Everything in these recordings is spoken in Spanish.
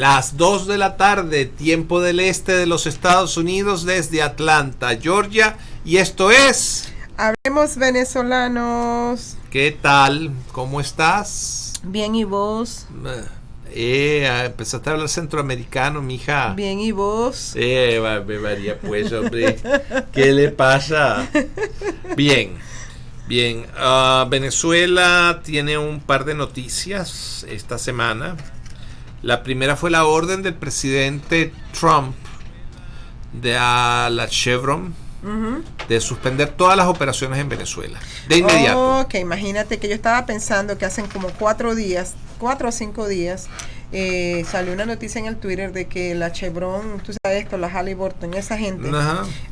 Las 2 de la tarde, tiempo del este de los Estados Unidos, desde Atlanta, Georgia. Y esto es... Hablemos venezolanos. ¿Qué tal? ¿Cómo estás? Bien, ¿y vos? Empezaste a hablar centroamericano, mija. Bien, ¿y vos? María, pues, hombre. ¿Qué le pasa? Bien. Venezuela tiene un par de noticias esta semana. La primera fue la orden del presidente Trump de la Chevron de suspender todas las operaciones en Venezuela de inmediato. Ok, imagínate que yo estaba pensando que hacen como 4 o 5 días salió una noticia en el Twitter de que la Chevron, tú sabes esto, la Halliburton, esa gente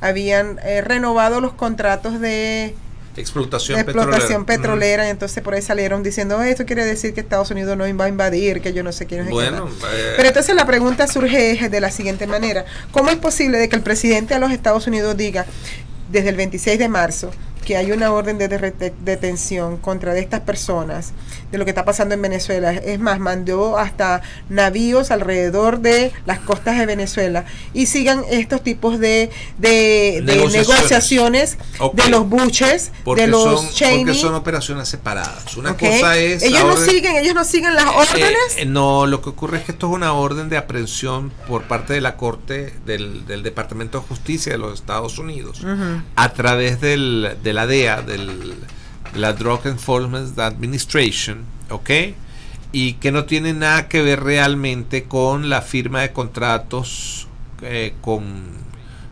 habían renovado los contratos de explotación petrolera, y entonces por ahí salieron diciendo esto quiere decir que Estados Unidos no va a invadir, que yo no sé quién es. Bueno, pero entonces la pregunta surge de la siguiente manera: ¿cómo es posible de que el presidente de los Estados Unidos diga desde el 26 de marzo que hay una orden de detención contra de estas personas, de lo que está pasando en Venezuela? Es más, mandó hasta navíos alrededor de las costas de Venezuela y sigan estos tipos de negociaciones okay, de los Buches, de los Cheney. Porque son operaciones separadas. Una cosa es... Ellos no siguen las órdenes. No, lo que ocurre es que esto es una orden de aprehensión por parte de la Corte del Departamento de Justicia de los Estados Unidos a través de la DEA, de la Drug Enforcement Administration, ¿ok? Y que no tiene nada que ver realmente con la firma de contratos con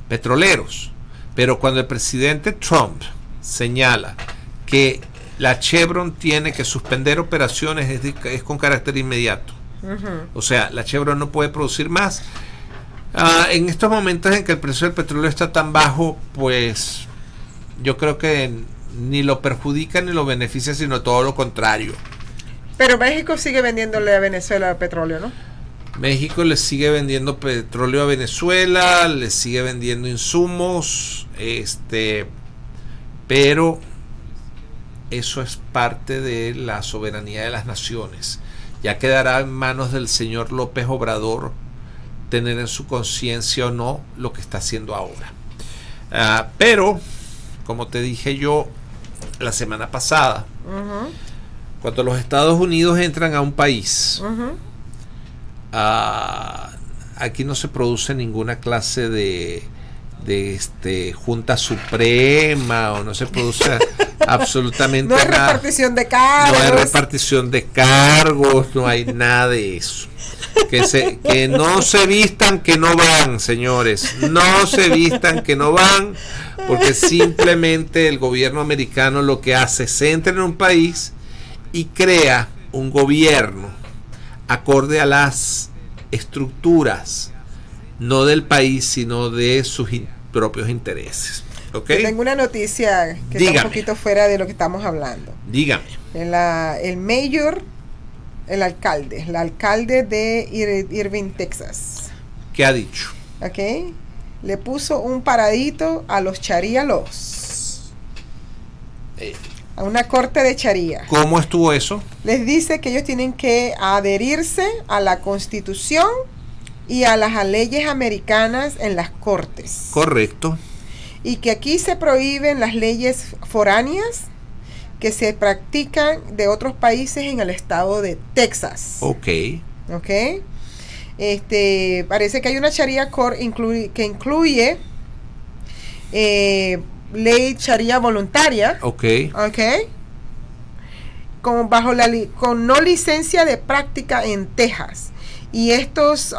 petroleros. Pero cuando el presidente Trump señala que la Chevron tiene que suspender operaciones, es con carácter inmediato. O sea, la Chevron no puede producir más. En estos momentos en que el precio del petróleo está tan bajo, pues yo creo que ni lo perjudica ni lo beneficia, sino todo lo contrario. Pero México sigue vendiéndole a Venezuela petróleo, ¿no? México le sigue vendiendo petróleo a Venezuela, le sigue vendiendo insumos, pero eso es parte de la soberanía de las naciones. Ya quedará en manos del señor López Obrador tener en su conciencia o no lo que está haciendo ahora. Pero como te dije yo la semana pasada, cuando los Estados Unidos entran a un país, aquí no se produce ninguna clase de Junta Suprema, o no se produce absolutamente nada. No hay repartición de cargos. No hay repartición de cargos, no hay nada de eso. Que no se vistan que no van, señores. No se vistan que no van, porque simplemente el gobierno americano lo que hace es entra en un país y crea un gobierno acorde a las estructuras, no del país, sino de sus propios intereses. ¿Okay? Tengo una noticia que está un poquito fuera de lo que estamos hablando. Dígame. El alcalde de Irving, Texas. ¿Qué ha dicho? Okay. Le puso un paradito a los Sharia laws. A una corte de Sharia. ¿Cómo estuvo eso? Les dice que ellos tienen que adherirse a la Constitución y a las leyes americanas en las cortes. Correcto. Y que aquí se prohíben las leyes foráneas que se practican de otros países en el estado de Texas. Ok. Parece que hay una Sharia Court que incluye ley Sharia voluntaria. Ok. Con no licencia de práctica en Texas. Y estos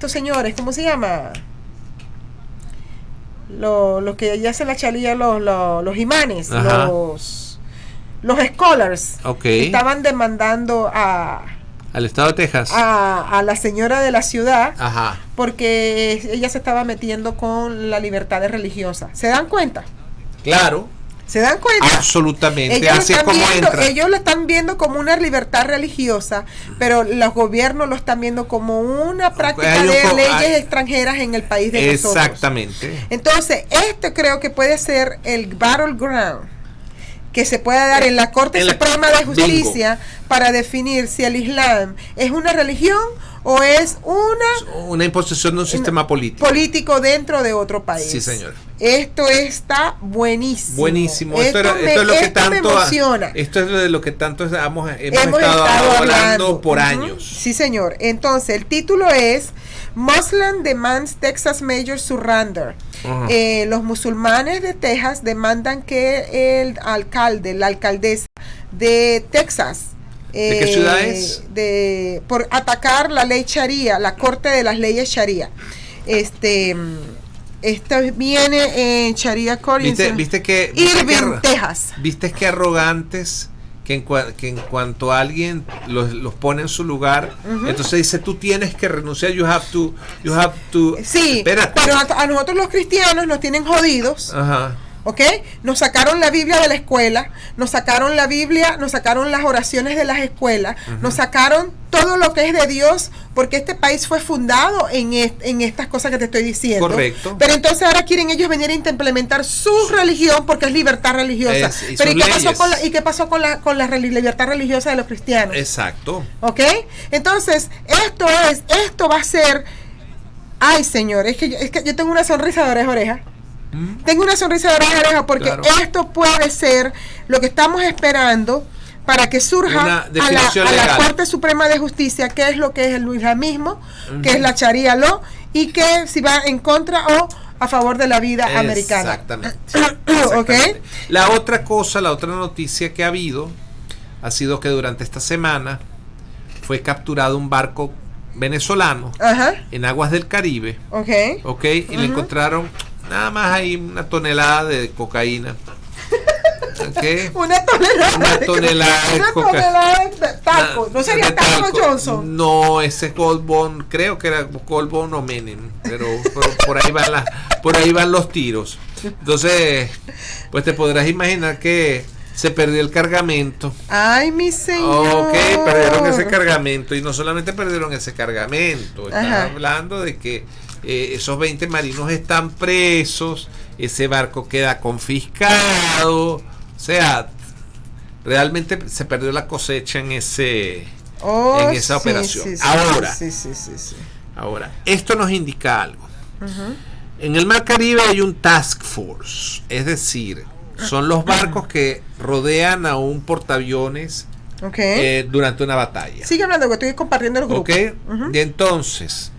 señores, ¿cómo se llama? Los que ya hacen la Sharia, los imanes, los scholars, estaban demandando al estado de Texas, a la señora de la ciudad, porque ella se estaba metiendo con la libertad religiosa. ¿Se dan cuenta? Claro. ¿Se dan cuenta? Absolutamente. Así es como entra. Ellos lo están viendo como una libertad religiosa, pero los gobiernos lo están viendo como una práctica de leyes extranjeras en el país de nosotros. Exactamente. Entonces, creo que puede ser el battleground que se pueda dar en la Corte Suprema de Justicia para definir si el Islam es una religión o es una imposición de un sistema político dentro de otro país. Sí, señor. Esto está buenísimo. Buenísimo. Esto es lo que tanto me emociona. Esto es de lo que tanto hemos estado hablando por años. Sí, señor. Entonces, el título es Muslim demands Texas Mayor surrender. Los musulmanes de Texas demandan que la alcaldesa de Texas, ¿de qué ciudad es? Por atacar la ley Sharia, la corte de las leyes Sharia. Esto viene en Sharia Court. ¿Viste que Irving, Texas. ¿Viste que arrogantes? Que en cuanto a alguien los pone en su lugar, entonces dice, tú tienes que renunciar, you have to. Sí, espérate. Pero a nosotros los cristianos nos tienen jodidos. Ajá. ¿Ok? Nos sacaron la Biblia de la escuela, nos sacaron la Biblia, nos sacaron las oraciones de las escuelas, nos sacaron todo lo que es de Dios, porque este país fue fundado en estas cosas que te estoy diciendo. Correcto. Pero entonces ahora quieren ellos venir a implementar su religión porque es libertad religiosa. Pero ¿y qué pasó con la libertad religiosa de los cristianos? Exacto. ¿Ok? Entonces, esto va a ser... Ay, señor, es que yo tengo una sonrisa de oreja a oreja. Tengo una sonrisa de oreja a oreja porque esto puede ser lo que estamos esperando para que surja a la Corte Suprema de Justicia, qué es lo que es el islamismo, qué es la Sharia Law, y que si va en contra o a favor de la vida americana. Exactamente. ¿Okay? La otra noticia que ha habido ha sido que durante esta semana fue capturado un barco venezolano en aguas del Caribe. Y le encontraron nada más hay una tonelada de cocaína. Una tonelada de talco. ¿No sería talco Johnson? No, ese es Gold Bond, creo que era Gold Bond o Menem, pero por ahí van los tiros. Entonces, pues te podrás imaginar que se perdió el cargamento. Ay, mi señor. Perdieron ese cargamento. Y no solamente perdieron ese cargamento, están hablando de que esos 20 marinos están presos, ese barco queda confiscado, o sea, realmente se perdió la cosecha en esa operación. Ahora, esto nos indica algo. En el Mar Caribe hay un task force, es decir, son los barcos que rodean a un portaaviones durante una batalla. Sigue hablando, que estoy compartiendo el grupo. Y entonces,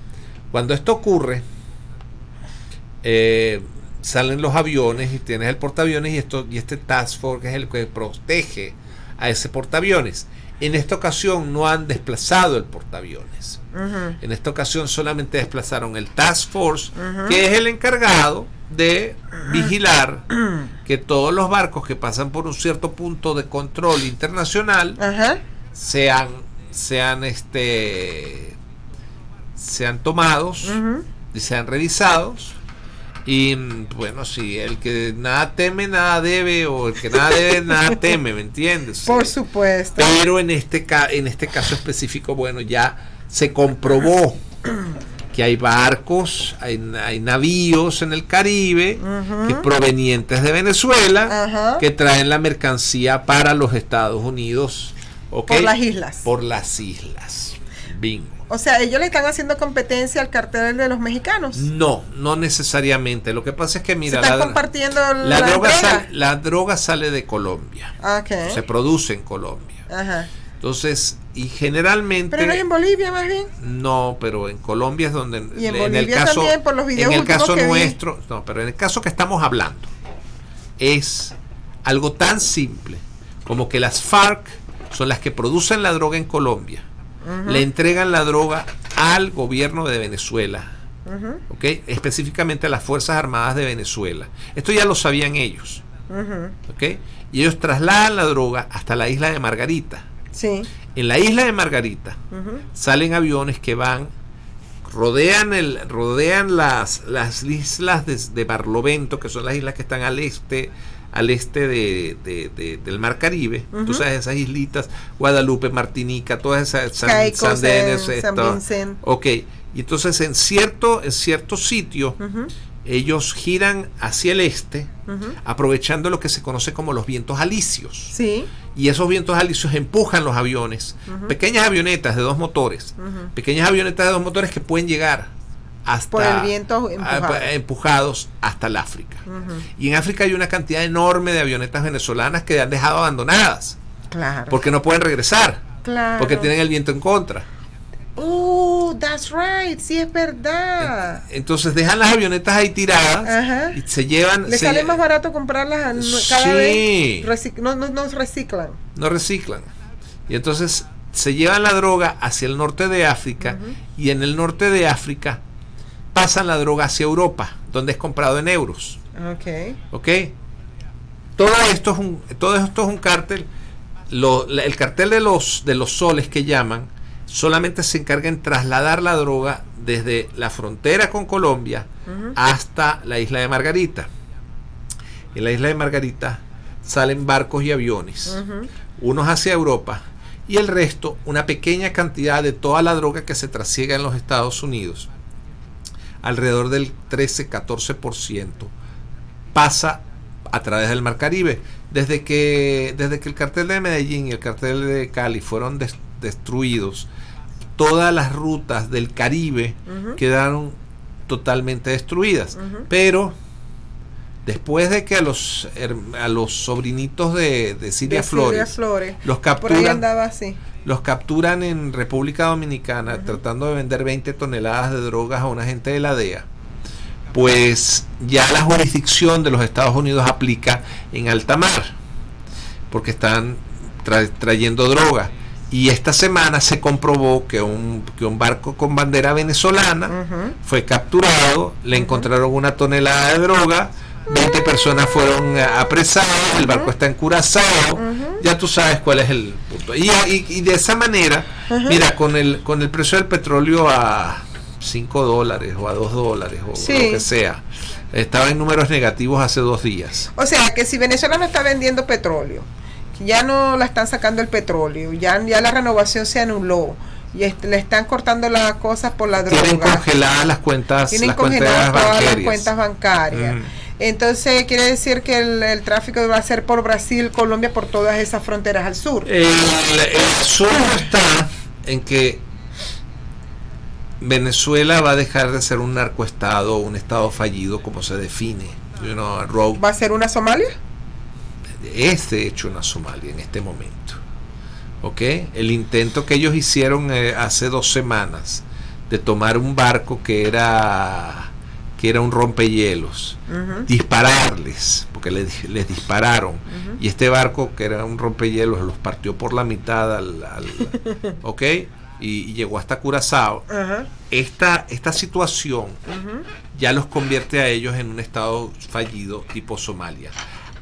cuando esto ocurre, salen los aviones y tienes el portaaviones y este task force es el que protege a ese portaaviones. En esta ocasión no han desplazado el portaaviones. En esta ocasión solamente desplazaron el task force, que es el encargado de vigilar que todos los barcos que pasan por un cierto punto de control internacional sean tomados y sean revisados. Y bueno, si el que nada teme, nada debe, o el que nada debe, nada teme, ¿me entiendes? Por supuesto. Pero en este caso específico, bueno, ya se comprobó que hay barcos, hay navíos en el Caribe que provenientes de Venezuela que traen la mercancía para los Estados Unidos. Por las islas. Por las islas. Bingo. O sea, ¿ellos le están haciendo competencia al cartel de los mexicanos? No necesariamente. Lo que pasa es que, mira, ¿se están compartiendo la droga sale de Colombia. Se produce en Colombia. Entonces, y generalmente... ¿Pero no es en Bolivia más bien? No, pero en Colombia es donde... Y en Bolivia también, por los videos en el caso nuestro... No, pero en el caso que estamos hablando, es algo tan simple como que las FARC son las que producen la droga en Colombia. Le entregan la droga al gobierno de Venezuela, específicamente a las Fuerzas Armadas de Venezuela. Esto ya lo sabían ellos, y ellos trasladan la droga hasta la isla de Margarita. En la isla de Margarita salen aviones que rodean las islas de Barlovento, que son las islas que están al este del Mar Caribe. Tú sabes, esas islitas, Guadalupe, Martinica, todas esas, San Denis, San Vincent. Y entonces en cierto sitio ellos giran hacia el este, aprovechando lo que se conoce como los vientos alisios. Sí. Y esos vientos alisios empujan los aviones, pequeñas avionetas de 2 motores, pequeñas avionetas de 2 motores que pueden llegar hasta por el viento empujados hasta el África. Y en África hay una cantidad enorme de avionetas venezolanas que han dejado abandonadas. Claro. Porque no pueden regresar. Claro. Porque tienen el viento en contra. Oh, that's right, sí es verdad. Entonces dejan las avionetas ahí tiradas y se llevan. ¿Le sale más barato comprarlas cada vez? No reciclan. No reciclan. Y entonces se llevan la droga hacia el norte de África y en el norte de África pasan la droga hacia Europa, donde es comprado en euros. Ok. Todo esto es un cártel. El cartel de los soles que llaman solamente se encarga en trasladar la droga desde la frontera con Colombia hasta la isla de Margarita. En la isla de Margarita salen barcos y aviones, unos hacia Europa y el resto, una pequeña cantidad de toda la droga que se trasiega en los Estados Unidos, alrededor del 13-14%, pasa a través del Mar Caribe. Desde que el cartel de Medellín y el cartel de Cali fueron destruidos, todas las rutas del Caribe quedaron totalmente destruidas. Pero después de que a los sobrinitos de Cilia Flores los capturan en República Dominicana tratando de vender 20 toneladas de drogas a un agente de la DEA, pues ya la jurisdicción de los Estados Unidos aplica en alta mar, porque están trayendo droga. Y esta semana se comprobó que un barco con bandera venezolana fue capturado, le encontraron 1 tonelada de droga, 20 personas fueron apresadas, el barco está en Curazao, ya tú sabes cuál es el punto. Y de esa manera, mira, con el precio del petróleo a $5 o a $2 o lo que sea, estaba en números negativos hace 2 días. O sea que si Venezuela no está vendiendo petróleo, ya no la están sacando el petróleo, ya la renovación se anuló, y le están cortando las cosas por la droga, tienen congeladas las cuentas, todas las cuentas bancarias. Entonces quiere decir que el tráfico va a ser por Brasil, Colombia, por todas esas fronteras al sur. El sur está en que Venezuela va a dejar de ser un narcoestado, un estado fallido como se define. ¿Va a ser una Somalia? Es de hecho una Somalia en este momento. ¿Ok? El intento que ellos hicieron hace 2 semanas de tomar un barco que era un rompehielos, dispararles, porque les dispararon, y este barco que era un rompehielos los partió por la mitad ¿ok? Y llegó hasta Curazao. Esta situación ya los convierte a ellos en un estado fallido tipo Somalia.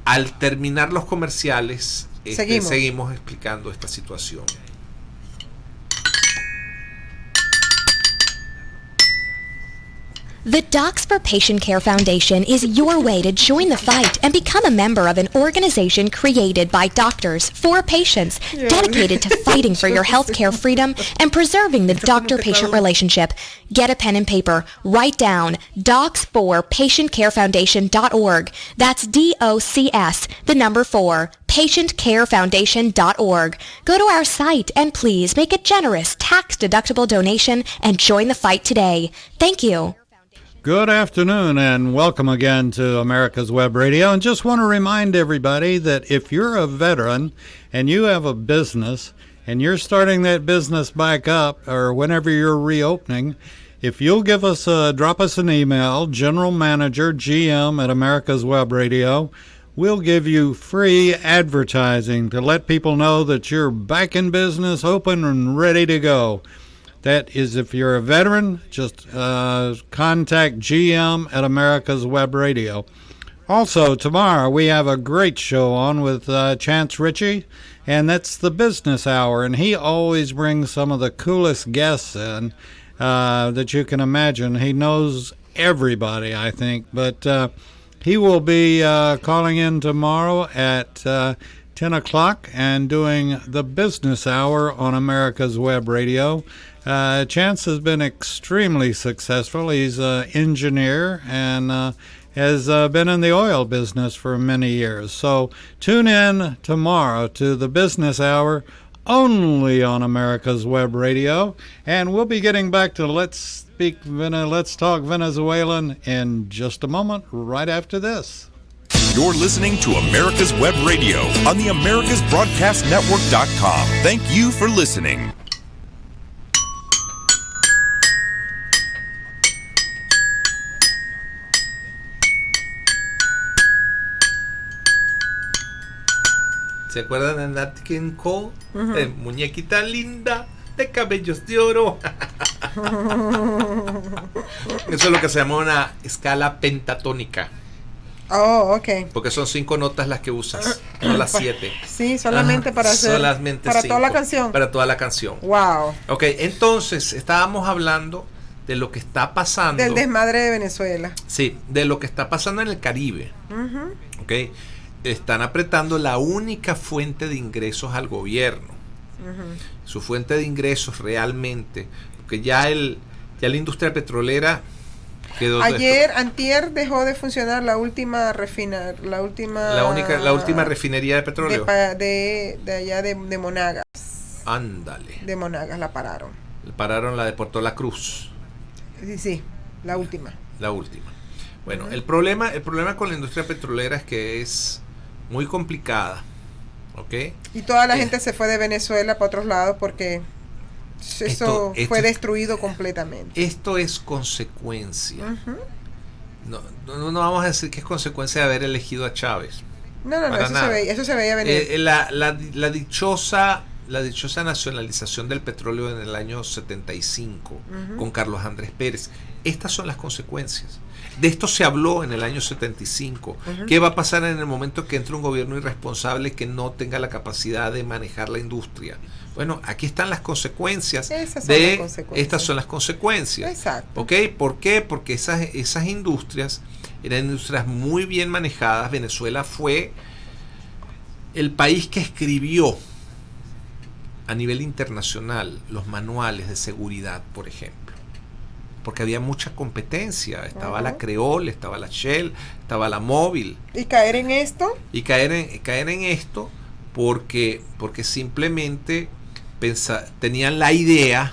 Al terminar los comerciales, seguimos explicando esta situación. The Docs for Patient Care Foundation is your way to join the fight and become a member of an organization created by doctors for patients, dedicated to fighting for your healthcare freedom and preserving the doctor-patient relationship. Get a pen and paper. Write down docs4patientcarefoundation.org. That's DOCS, the number 4, patientcarefoundation.org. Go to our site and please make a generous, tax-deductible donation and join the fight today. Thank you. Good afternoon and welcome again to America's Web Radio. And just want to remind everybody that if you're a veteran and you have a business and you're starting that business back up or whenever you're reopening, if you'll drop us an email, General Manager, GM at America's Web Radio, we'll give you free advertising to let people know that you're back in business, open and ready to go. That is, if you're a veteran, just contact GM at America's Web Radio. Also, tomorrow we have a great show on with Chance Ritchie, and that's the Business Hour, and he always brings some of the coolest guests in that you can imagine. He knows everybody, I think, but he will be calling in tomorrow at 10 o'clock and doing the Business Hour on America's Web Radio. Chance has been extremely successful. He's an engineer and has been in the oil business for many years. So tune in tomorrow to the Business Hour only on America's Web Radio. And we'll be getting back to Let's Talk Venezuelan in just a moment, right after this. You're listening to America's Web Radio on the AmericasBroadcastNetwork.com. Thank you for listening. ¿Se acuerdan de Nat King Cole? Muñequita linda de cabellos de oro. Eso es lo que se llama una escala pentatónica. Oh, ok. Porque son 5 notas las que usas, no las 7. Sí, solamente para hacer. Solamente para 5, toda la canción. Para toda la canción. Wow. Ok, entonces estábamos hablando de lo que está pasando. Del desmadre de Venezuela. Sí, de lo que está pasando en el Caribe. Ok. Están apretando la única fuente de ingresos al gobierno. Su fuente de ingresos realmente, porque ya la industria petrolera quedó. Antier dejó de funcionar la última refinería de petróleo de allá de Monagas. Ándale. De Monagas la pararon. Pararon la de Puerto La Cruz. Sí, la última. Bueno, el problema con la industria petrolera es que es muy complicada, ¿ok? Y toda la gente se fue de Venezuela para otros lados porque esto fue destruido completamente. Esto es consecuencia. No vamos a decir que es consecuencia de haber elegido a Chávez. No, eso se veía venir. La dichosa nacionalización del petróleo en el año 75 con Carlos Andrés Pérez. Estas son las consecuencias. De esto se habló en el año 75. ¿Qué va a pasar en el momento que entre un gobierno irresponsable que no tenga la capacidad de manejar la industria? Bueno, aquí están las consecuencias. Estas son las consecuencias. Exacto. ¿Ok? ¿Por qué? Porque esas industrias eran industrias muy bien manejadas. Venezuela fue el país que escribió a nivel internacional los manuales de seguridad, por ejemplo. Porque había mucha competencia. Estaba la Creole, estaba la Shell, estaba la Mobil. ¿Y caer en esto? Y caer en esto porque simplemente tenían la idea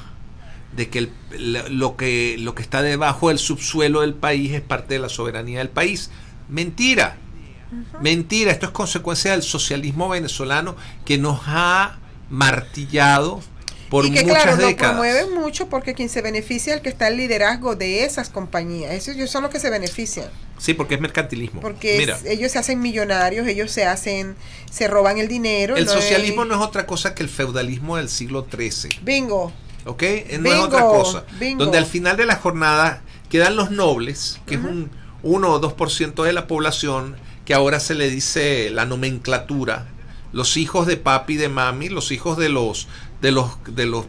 de que lo que está debajo del subsuelo del país es parte de la soberanía del país. Mentira. Mentira. Esto es consecuencia del socialismo venezolano que nos ha martillado por muchas décadas. Lo promueven mucho porque quien se beneficia es el que está en liderazgo de esas compañías. Ellos son los que se benefician. Sí, porque es mercantilismo. Porque ellos se hacen millonarios, se roban el dinero. El socialismo no es otra cosa que el feudalismo del siglo XIII. Bingo. ¿Ok? No es otra cosa. Bingo. Donde al final de la jornada quedan los nobles, que es un 1 o 2% de la población, que ahora se le dice la nomenclatura. Los hijos de papi y de mami, los hijos de los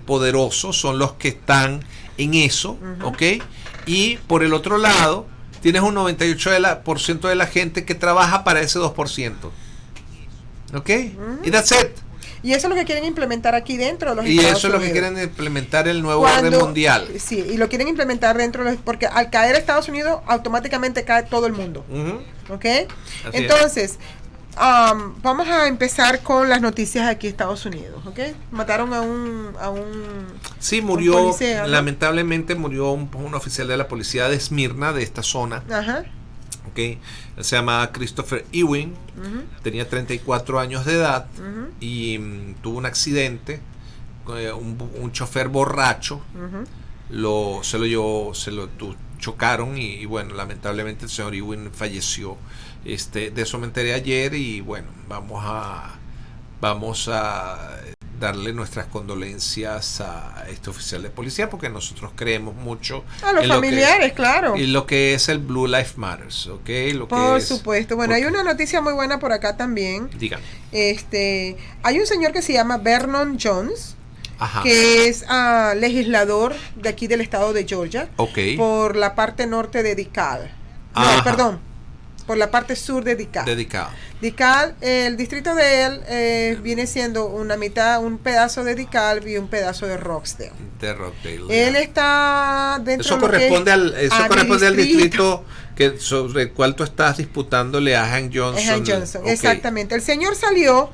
poderosos son los que están en eso, ¿ok? Y por el otro lado, tienes un 98% de la gente que trabaja para ese 2%. ¿Ok? Y that's it. Y eso es lo que quieren implementar aquí dentro de los Estados Unidos. Y eso es lo que quieren implementar el nuevo orden mundial. Sí, y lo quieren implementar porque al caer Estados Unidos, automáticamente cae todo el mundo. ¿Ok? Entonces, vamos a empezar con las noticias aquí en Estados Unidos, ¿ok? Mataron a un sí, murió, un policía, ¿no? Lamentablemente murió un oficial de la policía de Esmirna, de esta zona. ¿Ok? Él se llama Christopher Ewing, tenía 34 años de edad y tuvo un accidente, un chofer borracho, se lo chocaron y bueno, lamentablemente el señor Ewing falleció. De eso me enteré ayer y bueno, vamos a darle nuestras condolencias a este oficial de policía porque nosotros creemos mucho a los familiares, claro, y lo que es el Blue Lives Matters, ¿ok? Por supuesto. Bueno, hay una noticia muy buena por acá también. Dígame. Hay un señor que se llama Vernon Jones, que es legislador de aquí del estado de Georgia, por la parte norte de DeKalb. No, perdón. por la parte sur de DeKalb. DeKalb, el distrito de él viene siendo una mitad, un pedazo de DeKalb y un pedazo de Rockdale. Él está dentro eso corresponde al distrito sobre el cual tú estás disputándole a Hank Johnson. Okay. Exactamente. El señor salió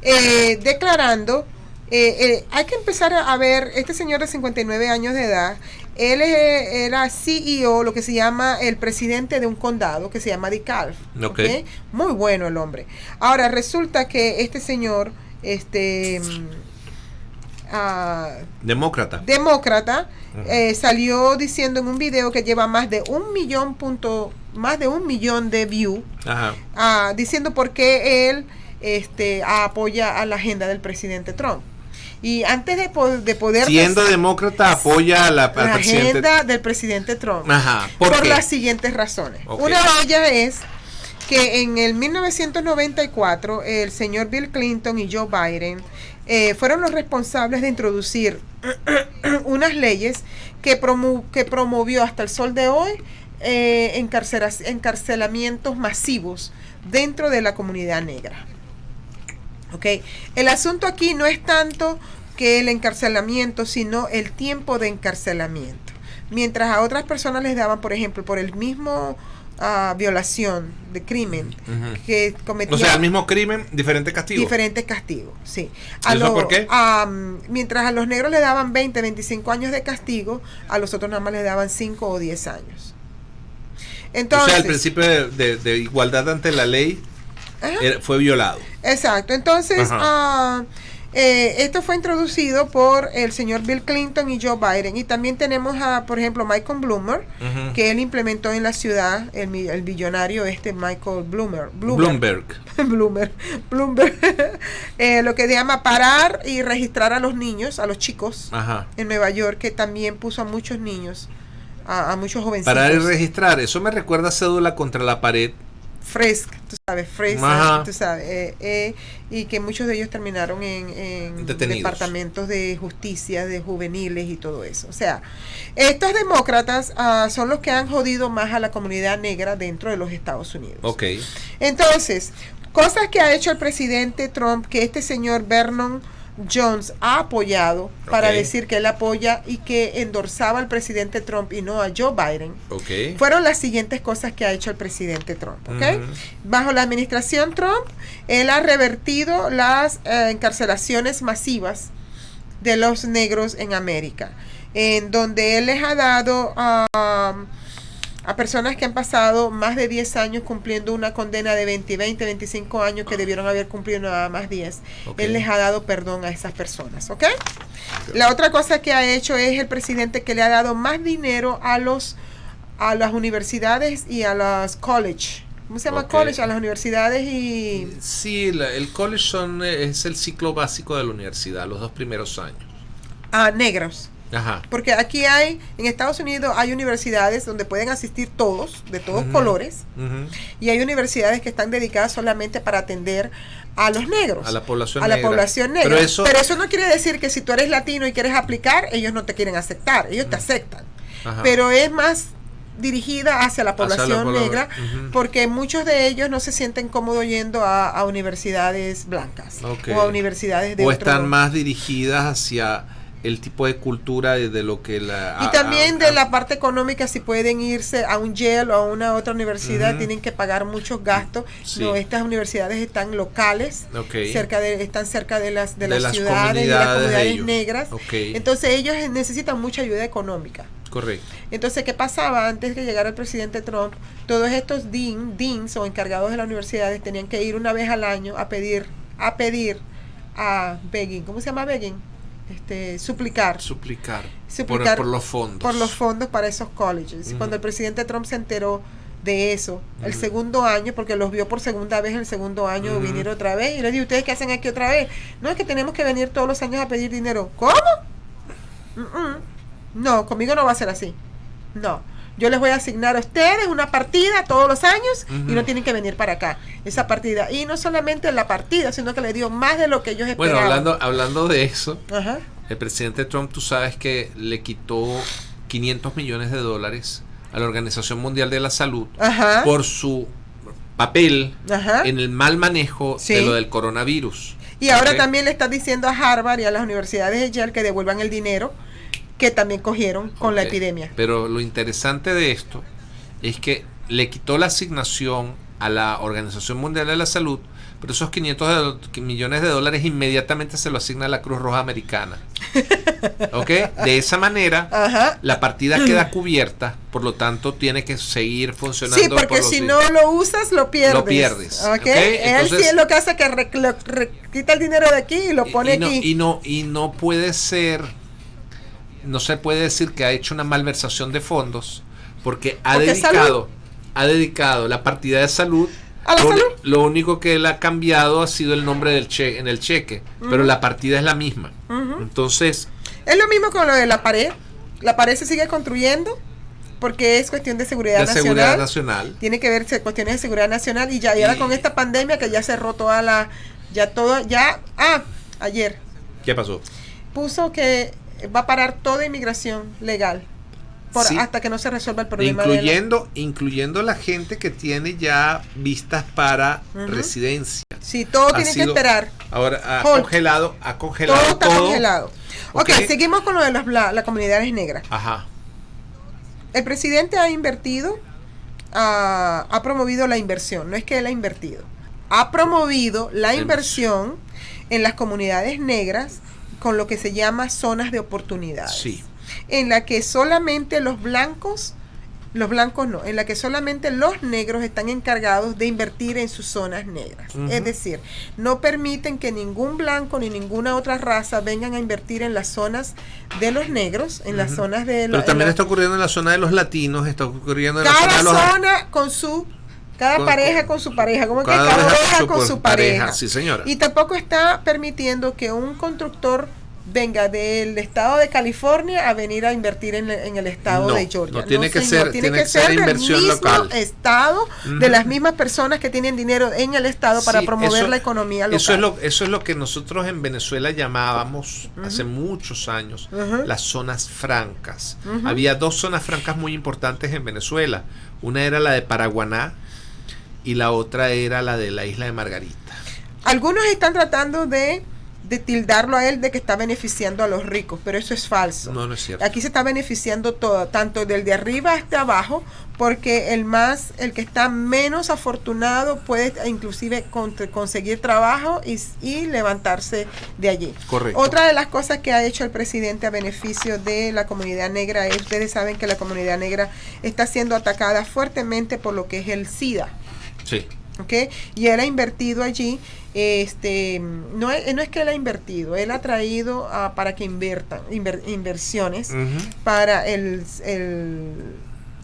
declarando, hay que empezar a ver, este señor de 59 años de edad, él era CEO, lo que se llama el presidente de un condado que se llama DeKalb. ¿Okay? Muy bueno el hombre. Ahora, resulta que este señor, demócrata, salió diciendo en un video que lleva más de 1 millón de views, diciendo por qué él apoya a la agenda del presidente Trump. Y antes de poder siendo demócrata apoya a la agenda del presidente Trump. ¿Por las siguientes razones. Una de ellas es que en el 1994 el señor Bill Clinton y Joe Biden fueron los responsables de introducir unas leyes que promovió hasta el sol de hoy encarcelamientos masivos dentro de la comunidad negra. El asunto aquí no es tanto que el encarcelamiento, sino el tiempo de encarcelamiento. Mientras a otras personas les daban, por ejemplo, por el mismo violación de crimen que cometían. O sea, el mismo crimen, diferentes castigos. Diferentes castigos, sí. ¿Eso por qué? Mientras a los negros le daban 20, 25 años de castigo, a los otros nada más les daban 5 o 10 años. Entonces, o sea, el principio de igualdad ante la ley fue violado. Exacto. Entonces, esto fue introducido por el señor Bill Clinton y Joe Biden. Y también tenemos por ejemplo, Michael Bloomberg, que él implementó en la ciudad, el billonario Michael Bloomberg. Lo que se llama parar y registrar a los niños, a los chicos, en Nueva York, que también puso a muchos niños, a muchos jovencitos. Parar y registrar, eso me recuerda a cédula contra la pared. Frisk, tú sabes, y que muchos de ellos terminaron en departamentos de justicia, de juveniles y todo eso. O sea, estos demócratas son los que han jodido más a la comunidad negra dentro de los Estados Unidos. Entonces, cosas que ha hecho el presidente Trump, que este señor Vernon Jones ha apoyado para decir que él apoya y que endorsaba al presidente Trump y no a Joe Biden, fueron las siguientes cosas que ha hecho el presidente Trump. Bajo la administración Trump, él ha revertido las encarcelaciones masivas de los negros en América, en donde él les ha dado a personas que han pasado más de 10 años cumpliendo una condena de 20, 25 años que debieron haber cumplido nada más 10. Él les ha dado perdón a esas personas, La otra cosa que ha hecho es el presidente que le ha dado más dinero a las universidades y a los college. ¿Cómo se llama college? A las universidades y... Sí, el college es el ciclo básico de la universidad, los 2 primeros años. Negros. Porque aquí en Estados Unidos hay universidades donde pueden asistir todos, de todos colores, y hay universidades que están dedicadas solamente para atender a los negros, a la población negra. Pero eso no quiere decir que si tú eres latino y quieres aplicar, ellos no te quieren aceptar, ellos te aceptan. Pero es más dirigida hacia la población negra, porque muchos de ellos no se sienten cómodos yendo a universidades blancas o a universidades de o están más dirigidas hacia el tipo de cultura de lo que y también de la parte económica, si pueden irse a un Yale o a una otra universidad, tienen que pagar muchos gastos. No, estas universidades están locales, están cerca de las ciudades y las comunidades negras. Entonces ellos necesitan mucha ayuda económica. Correcto. Entonces, ¿qué pasaba? Antes de llegar el presidente Trump, todos estos deans o encargados de las universidades tenían que ir una vez al año a pedir begging. ¿Cómo se llama begging? Suplicar por los fondos para esos colleges. Cuando el presidente Trump se enteró de eso, el segundo año, porque los vio por segunda vez, el segundo año vinieron otra vez y les dije, ¿ustedes qué hacen aquí otra vez? No, es que tenemos que venir todos los años a pedir dinero. ¿Cómo? No, conmigo no va a ser así. No, yo les voy a asignar a ustedes una partida todos los años y no tienen que venir para acá, esa partida. Y no solamente la partida, sino que le dio más de lo que ellos esperaban. Bueno, hablando de eso, el presidente Trump, tú sabes que le quitó $500 millones a la Organización Mundial de la Salud por su papel en el mal manejo de lo del coronavirus. Y ahora también le está diciendo a Harvard y a las universidades de Yale que devuelvan el dinero que también cogieron con la epidemia. Pero lo interesante de esto es que le quitó la asignación a la Organización Mundial de la Salud, pero esos 500 millones de dólares inmediatamente se lo asigna a la Cruz Roja Americana. ¿Ok? De esa manera, la partida queda cubierta, por lo tanto tiene que seguir funcionando. Sí, porque si no lo usas, lo pierdes. Lo pierdes. ¿Okay? Entonces, él sí es lo que hace que quita el dinero de aquí y lo pone aquí. Y no puede ser, no se puede decir que ha hecho una malversación de fondos, porque ha dedicado la partida de salud. ¿A la salud? Lo único que él ha cambiado ha sido el nombre del en el cheque, pero la partida es la misma. Entonces, es lo mismo con lo de la pared. La pared se sigue construyendo porque es cuestión de seguridad nacional. Tiene que verse cuestiones de seguridad nacional y ahora con esta pandemia que ya cerró ayer. ¿Qué pasó? Puso que va a parar toda inmigración legal. Hasta que no se resuelva el problema incluyendo la gente que tiene ya vistas para residencia. Sí, todo tiene que esperar. Ahora ha congelado todo está congelado. Okay, seguimos con lo de las comunidades negras. El presidente ha invertido, ha promovido la inversión. No es que él ha invertido, ha promovido la inversión en las comunidades negras con lo que se llama zonas de oportunidades. Sí. En la que solamente los blancos no, en la que solamente los negros están encargados de invertir en sus zonas negras. Es decir, no permiten que ningún blanco ni ninguna otra raza vengan a invertir en las zonas de los negros, en las zonas de los... Pero también está ocurriendo en la zona de los latinos, está ocurriendo en cada la zona de los... zona con su... Cada pareja con su pareja, como que cada oveja con su pareja. Sí, señora. Y tampoco está permitiendo que un constructor venga del estado de California a venir a invertir en el estado de Georgia. Tiene que ser inversión del mismo local. Estado, de las mismas personas que tienen dinero en el estado para promover la economía local. Eso es lo que nosotros en Venezuela llamábamos hace muchos años las zonas francas. Había dos zonas francas muy importantes en Venezuela. Una era la de Paraguaná y la otra era la de la isla de Margarita. Algunos están tratando de tildarlo a él de que está beneficiando a los ricos, pero eso es falso. No es cierto. Aquí se está beneficiando todo, tanto del de arriba hasta abajo, porque el que está menos afortunado puede inclusive conseguir trabajo y levantarse de allí. Correcto. Otra de las cosas que ha hecho el presidente a beneficio de la comunidad negra es, ustedes saben que la comunidad negra está siendo atacada fuertemente por lo que es el SIDA. Sí. Okay. Y él ha invertido allí, no es que él ha invertido, él ha traído para que inviertan inversiones para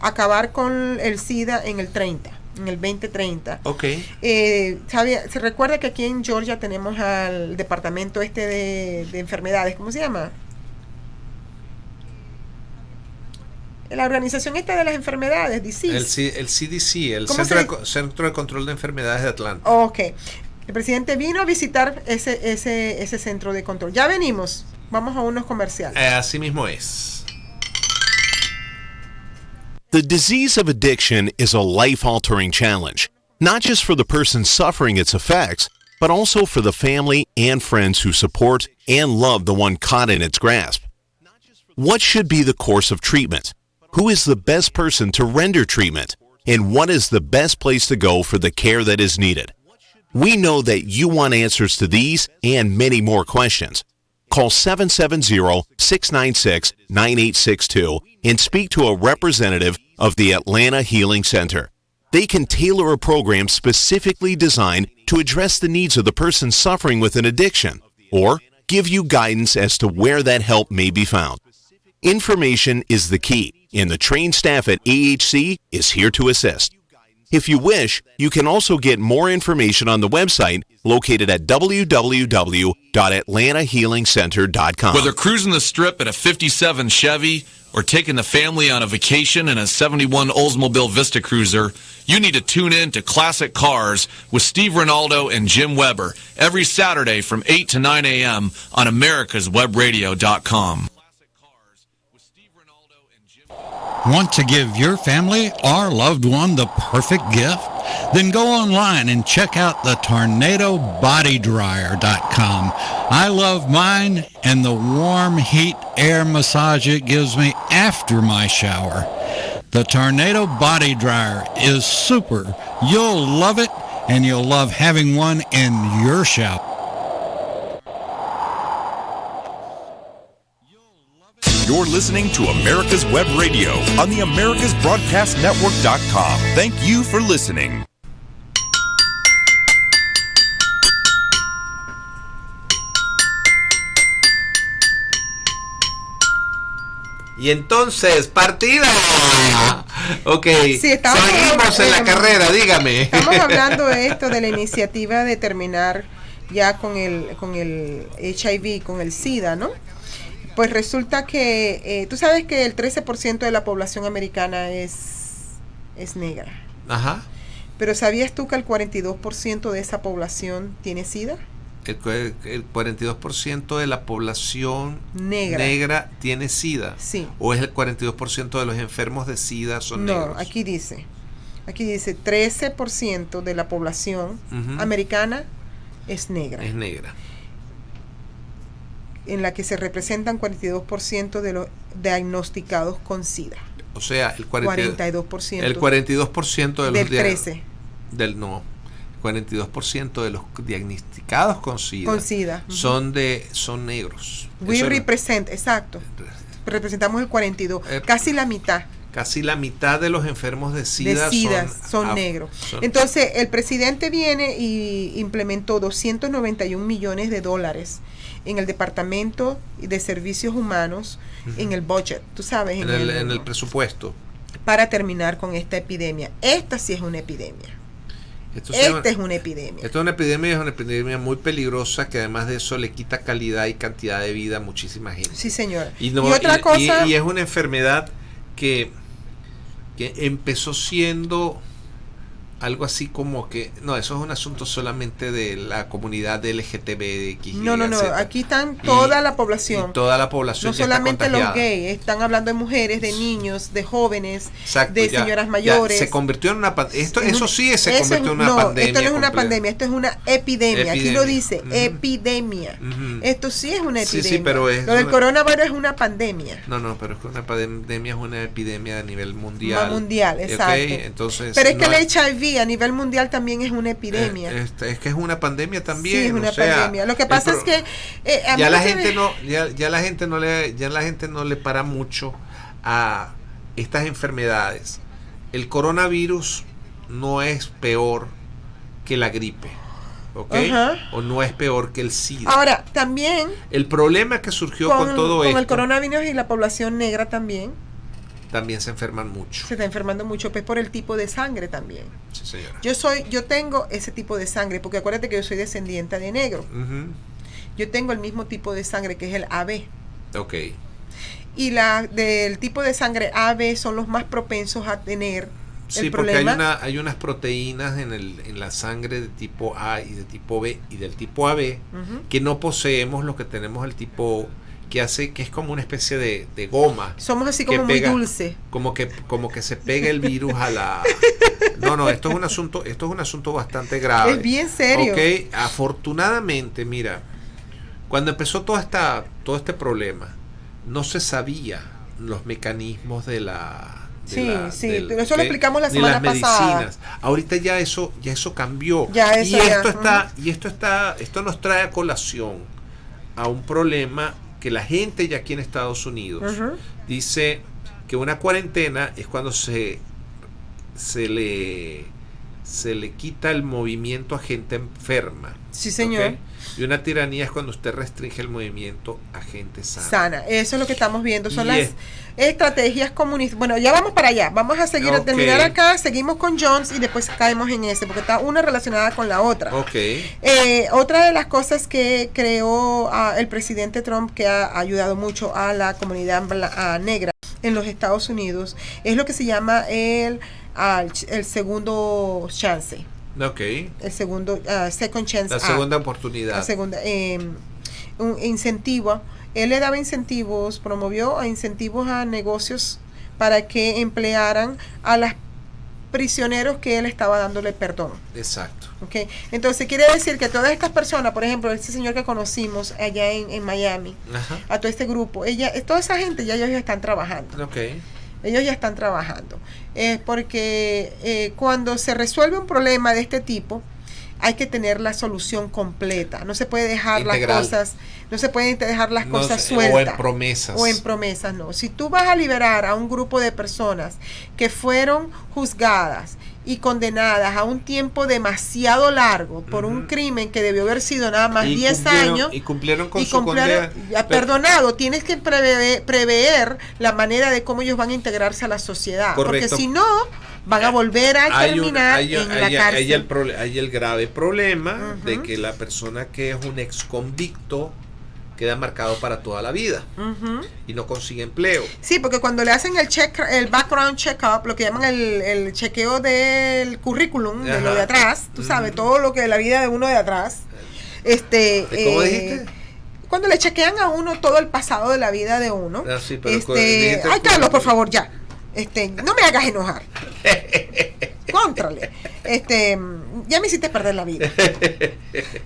acabar con el SIDA en el 2030. Okay. Se recuerda que aquí en Georgia tenemos al departamento de enfermedades, ¿cómo se llama? La organización de las enfermedades, DCEAS. El CDC, el Centro de Control de Enfermedades de Atlanta. Ok. El presidente vino a visitar ese centro de control. Ya venimos. Vamos a unos comerciales. Así mismo es. The disease of addiction is a life-altering challenge, not just for the person suffering its effects, but also for the family and friends who support and love the one caught in its grasp. What should be the course of treatment? Who is the best person to render treatment? And what is the best place to go for the care that is needed? We know that you want answers to these and many more questions. Call 770-696-9862 and speak to a representative of the Atlanta Healing Center. They can tailor a program specifically designed to address the needs of the person suffering with an addiction or give you guidance as to where that help may be found. Information is the key, and the trained staff at AHC is here to assist. If you wish, you can also get more information on the website located at www.atlantahealingcenter.com. Whether cruising the strip in a 57 Chevy or taking the family on a vacation in a 71 Oldsmobile Vista Cruiser, you need to tune in to Classic Cars with Steve Ronaldo and Jim Weber every Saturday from 8 to 9 a.m. on americaswebradio.com. Want to give your family or loved one the perfect gift? Then go online and check out the TornadoBodyDryer.com. I love mine and the warm heat air massage it gives me after my shower. The Tornado Body Dryer is super. You'll love it, and you'll love having one in your shower. You're listening to America's Web Radio on the AmericasBroadcastNetwork.com. Thank you for listening. Y entonces, partida. Ok, sí, seguimos en la carrera, dígame. Estamos hablando de esto, de la iniciativa de terminar ya con el HIV, con el SIDA, ¿no? Pues resulta que, tú sabes que el 13% de la población americana es negra. Ajá. Pero ¿sabías tú que el 42% de esa población tiene SIDA? El 42% de la población negra tiene SIDA. Sí. ¿O es el 42% de los enfermos de SIDA son negros? No, aquí dice 13% de la población americana es negra. Es negra. En la que se representan 42% de los diagnosticados con SIDA. O sea, el 42%. El 42% de los del 13. 42% de los diagnosticados con SIDA, son negros. We represent, exacto. Representamos el 42, casi la mitad. Casi la mitad de los enfermos de SIDA, son negros. Entonces, el presidente viene y implementó $291 millones en el Departamento de Servicios Humanos, en el budget, tú sabes. En el presupuesto. Para terminar con esta epidemia. Esta sí es una epidemia. Esta es una epidemia. Esta es una epidemia muy peligrosa que además de eso le quita calidad y cantidad de vida a muchísima gente. Sí, señora. Y otra cosa... Y es una enfermedad que empezó siendo algo así como que... No, eso es un asunto solamente de la comunidad LGTBX. No, aquí están toda la población. Y toda la población. No solamente los gays, están hablando de mujeres, de niños, de jóvenes, exacto, de señoras mayores. Se convirtió en una pandemia. Eso se convirtió en una pandemia. Esto no es una pandemia, esto es una epidemia. Aquí lo dice, epidemia. Esto sí es una epidemia. Sí, pero lo del coronavirus es una pandemia. No, pero es que una pandemia es una epidemia a nivel mundial. Mundial, exacto. Entonces, pero es que el HIV a nivel mundial también es una epidemia. Es que es una pandemia también. Sí, es una pandemia. Lo que pasa es que ya la gente no le para mucho a estas enfermedades. El coronavirus no es peor que la gripe, ¿ok? O no es peor que el SIDA. Ahora, también el problema que surgió con todo esto, con el coronavirus y la población negra también se enferman mucho. Se está enfermando mucho, pues por el tipo de sangre también. Sí, señora. Yo tengo ese tipo de sangre, porque acuérdate que yo soy descendiente de negro. Yo tengo el mismo tipo de sangre que es el AB. Ok. Y del tipo de sangre AB son los más propensos a tener el porque problema. hay unas proteínas en la sangre de tipo A y de tipo B y del tipo AB que no poseemos lo que tenemos el tipo que es como una especie de goma. Somos así como muy dulce. Como que se pega el virus a la... No, esto es un asunto bastante grave. Es bien serio. Ok, afortunadamente, mira, cuando empezó todo este problema, no se sabía los mecanismos de eso lo explicamos la semana pasada. Ahorita ya eso cambió. Esto nos trae a colación a un problema que la gente ya aquí en Estados Unidos dice que una cuarentena es cuando se le quita el movimiento a gente enferma. Sí, señor. ¿Okay? Y una tiranía es cuando usted restringe el movimiento a gente sana. Eso es lo que estamos viendo. Son las estrategias comunistas. Bueno, ya vamos para allá. Vamos a seguir a terminar acá. Seguimos con Jones y después caemos en ese, porque está una relacionada con la otra. Otra de las cosas que creó el presidente Trump, que ha ayudado mucho a la comunidad negra en los Estados Unidos, es lo que se llama el segundo chance. El segundo second chance. La segunda oportunidad. La segunda un incentivo. Él le daba promovió incentivos a negocios para que emplearan a las prisioneros que él estaba dándole perdón. Exacto. Okay. Entonces quiere decir que todas estas personas, por ejemplo, este señor que conocimos allá en Miami, a todo este grupo, toda esa gente ellos ya están trabajando. Okay. Ellos ya están trabajando. Porque cuando se resuelve un problema de este tipo, hay que tener la solución completa. No se puede dejar integral. las cosas, no se pueden dejar las cosas sueltas. O en promesas. O en promesas, no. Si tú vas a liberar a un grupo de personas que fueron juzgadas y condenadas a un tiempo demasiado largo por un crimen que debió haber sido nada más 10 años y cumplieron con su condena, perdonado, tienes que prever la manera de cómo ellos van a integrarse a la sociedad. Correcto. Porque si no, van a volver a terminar en la cárcel. Hay el grave problema de que la persona que es un ex convicto queda marcado para toda la vida y no consigue empleo. Sí, porque cuando le hacen el background check-up, lo que llaman el chequeo del currículum, de lo de atrás, tú sabes, todo lo que la vida de uno de atrás. ¿Cómo dijiste? Cuando le chequean a uno todo el pasado de la vida de uno. Sí, pero ay, Carlos, por favor, ya. No me hagas enojar. Contrale. Ya me hiciste perder la vida.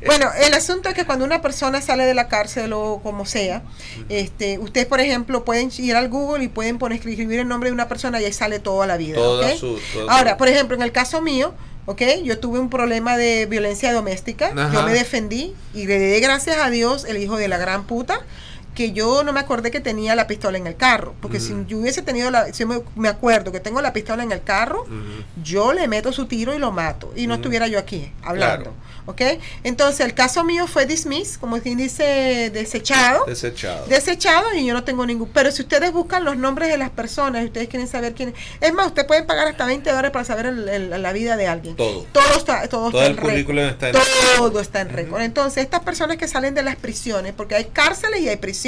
Bueno, el asunto es que cuando una persona sale de la cárcel o como sea, ustedes, por ejemplo, pueden ir al Google y pueden escribir el nombre de una persona y ahí sale toda la vida. Ahora, por ejemplo, en el caso mío, yo tuve un problema de violencia doméstica. Yo me defendí y le di gracias a Dios, el hijo de la gran puta, que yo no me acordé que tenía la pistola en el carro, porque si yo hubiese tenido si me acuerdo que tengo la pistola en el carro, yo le meto su tiro y lo mato, y no estuviera yo aquí hablando. Claro. ¿Ok? Entonces el caso mío fue dismissed, como quien dice, desechado, y yo no tengo ningún, pero si ustedes buscan los nombres de las personas y ustedes quieren saber quién es más, ustedes pueden pagar hasta $20 para saber la vida de alguien. Todo está el currículum está en todo está en récord. Entonces estas personas que salen de las prisiones, porque hay cárceles y hay prisiones,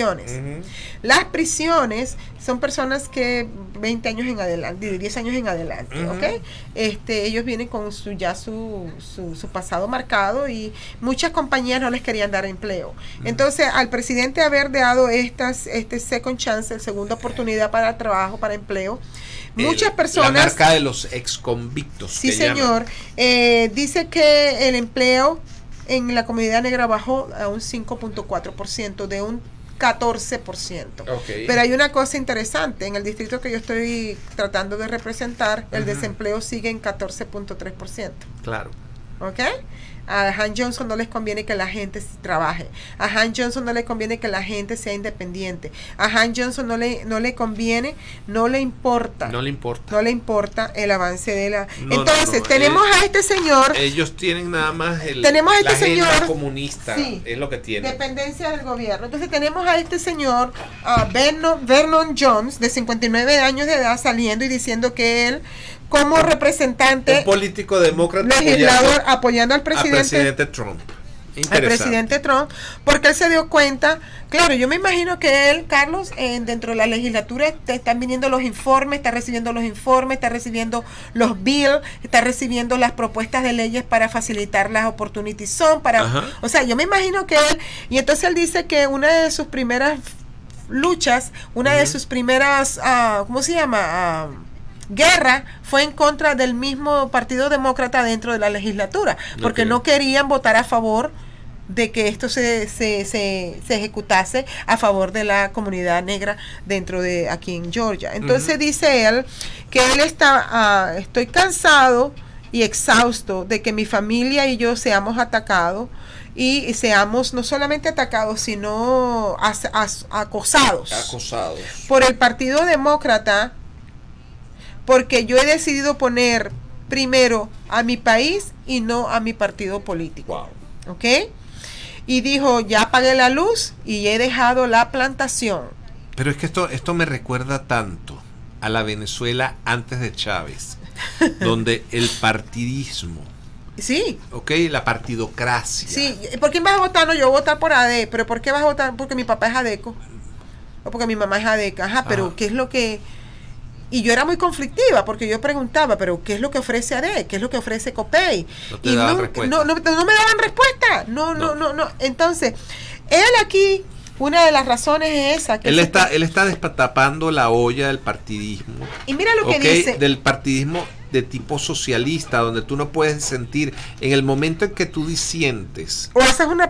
las prisiones son personas que 20 años en adelante, de 10 años en adelante, ¿ok? Ellos vienen con su pasado marcado y muchas compañías no les querían dar empleo. Entonces, al presidente haber dado este second chance, segunda oportunidad para trabajo, para empleo, muchas personas... La marca de los ex convictos. Sí, señor. Dice que el empleo en la comunidad negra bajó a un 5.4% de un 14%. Pero hay una cosa interesante, en el distrito que yo estoy tratando de representar, el desempleo sigue en 14.3%. Claro. ¿Ok? A Han Johnson no les conviene que la gente trabaje. A Han Johnson no le conviene que la gente sea independiente. A Han Johnson no le conviene, no le importa el avance de la... Entonces, tenemos a este señor... Ellos tienen nada más tenemos a este agenda señor comunista, es lo que tienen. Dependencia del gobierno. Entonces, tenemos a este señor, Vernon Jones, de 59 años de edad, saliendo y diciendo que él, como representante, un político demócrata, legislador, apoyando al presidente Trump. Al presidente Trump, porque él se dio cuenta, claro, yo me imagino que él, Carlos, dentro de la legislatura están viniendo los informes, está recibiendo los bills, está recibiendo las propuestas de leyes para facilitar las opportunity zone, o sea, yo me imagino que él, y entonces él dice que una de sus primeras luchas, una de sus primeras, ¿cómo se llama? Guerra fue en contra del mismo Partido Demócrata dentro de la legislatura, porque no querían votar a favor de que esto se ejecutase a favor de la comunidad negra dentro de aquí en Georgia. Entonces dice él que él estoy cansado y exhausto de que mi familia y yo seamos atacados, y seamos no solamente atacados, sino acosados por el Partido Demócrata, porque yo he decidido poner primero a mi país y no a mi partido político. ¿Ok? Y dijo, ya apagué la luz y he dejado la plantación. Pero es que esto me recuerda tanto a la Venezuela antes de Chávez, donde el partidismo... Sí. Ok, la partidocracia. Sí, ¿por quién vas a votar? No, yo voy a votar por AD, pero ¿por qué vas a votar? Porque mi papá es adeco. O porque mi mamá es adeca. Pero ¿qué es lo que...? Y yo era muy conflictiva porque yo preguntaba, pero ¿qué es lo que ofrece AD? ¿Qué es lo que ofrece COPEI? No me daban respuesta. No. Entonces, él aquí, una de las razones es esa. Que él está destapando la olla del partidismo. Y mira lo que dice. Del partidismo de tipo socialista, donde tú no puedes sentir, en el momento en que tú disientes o haces una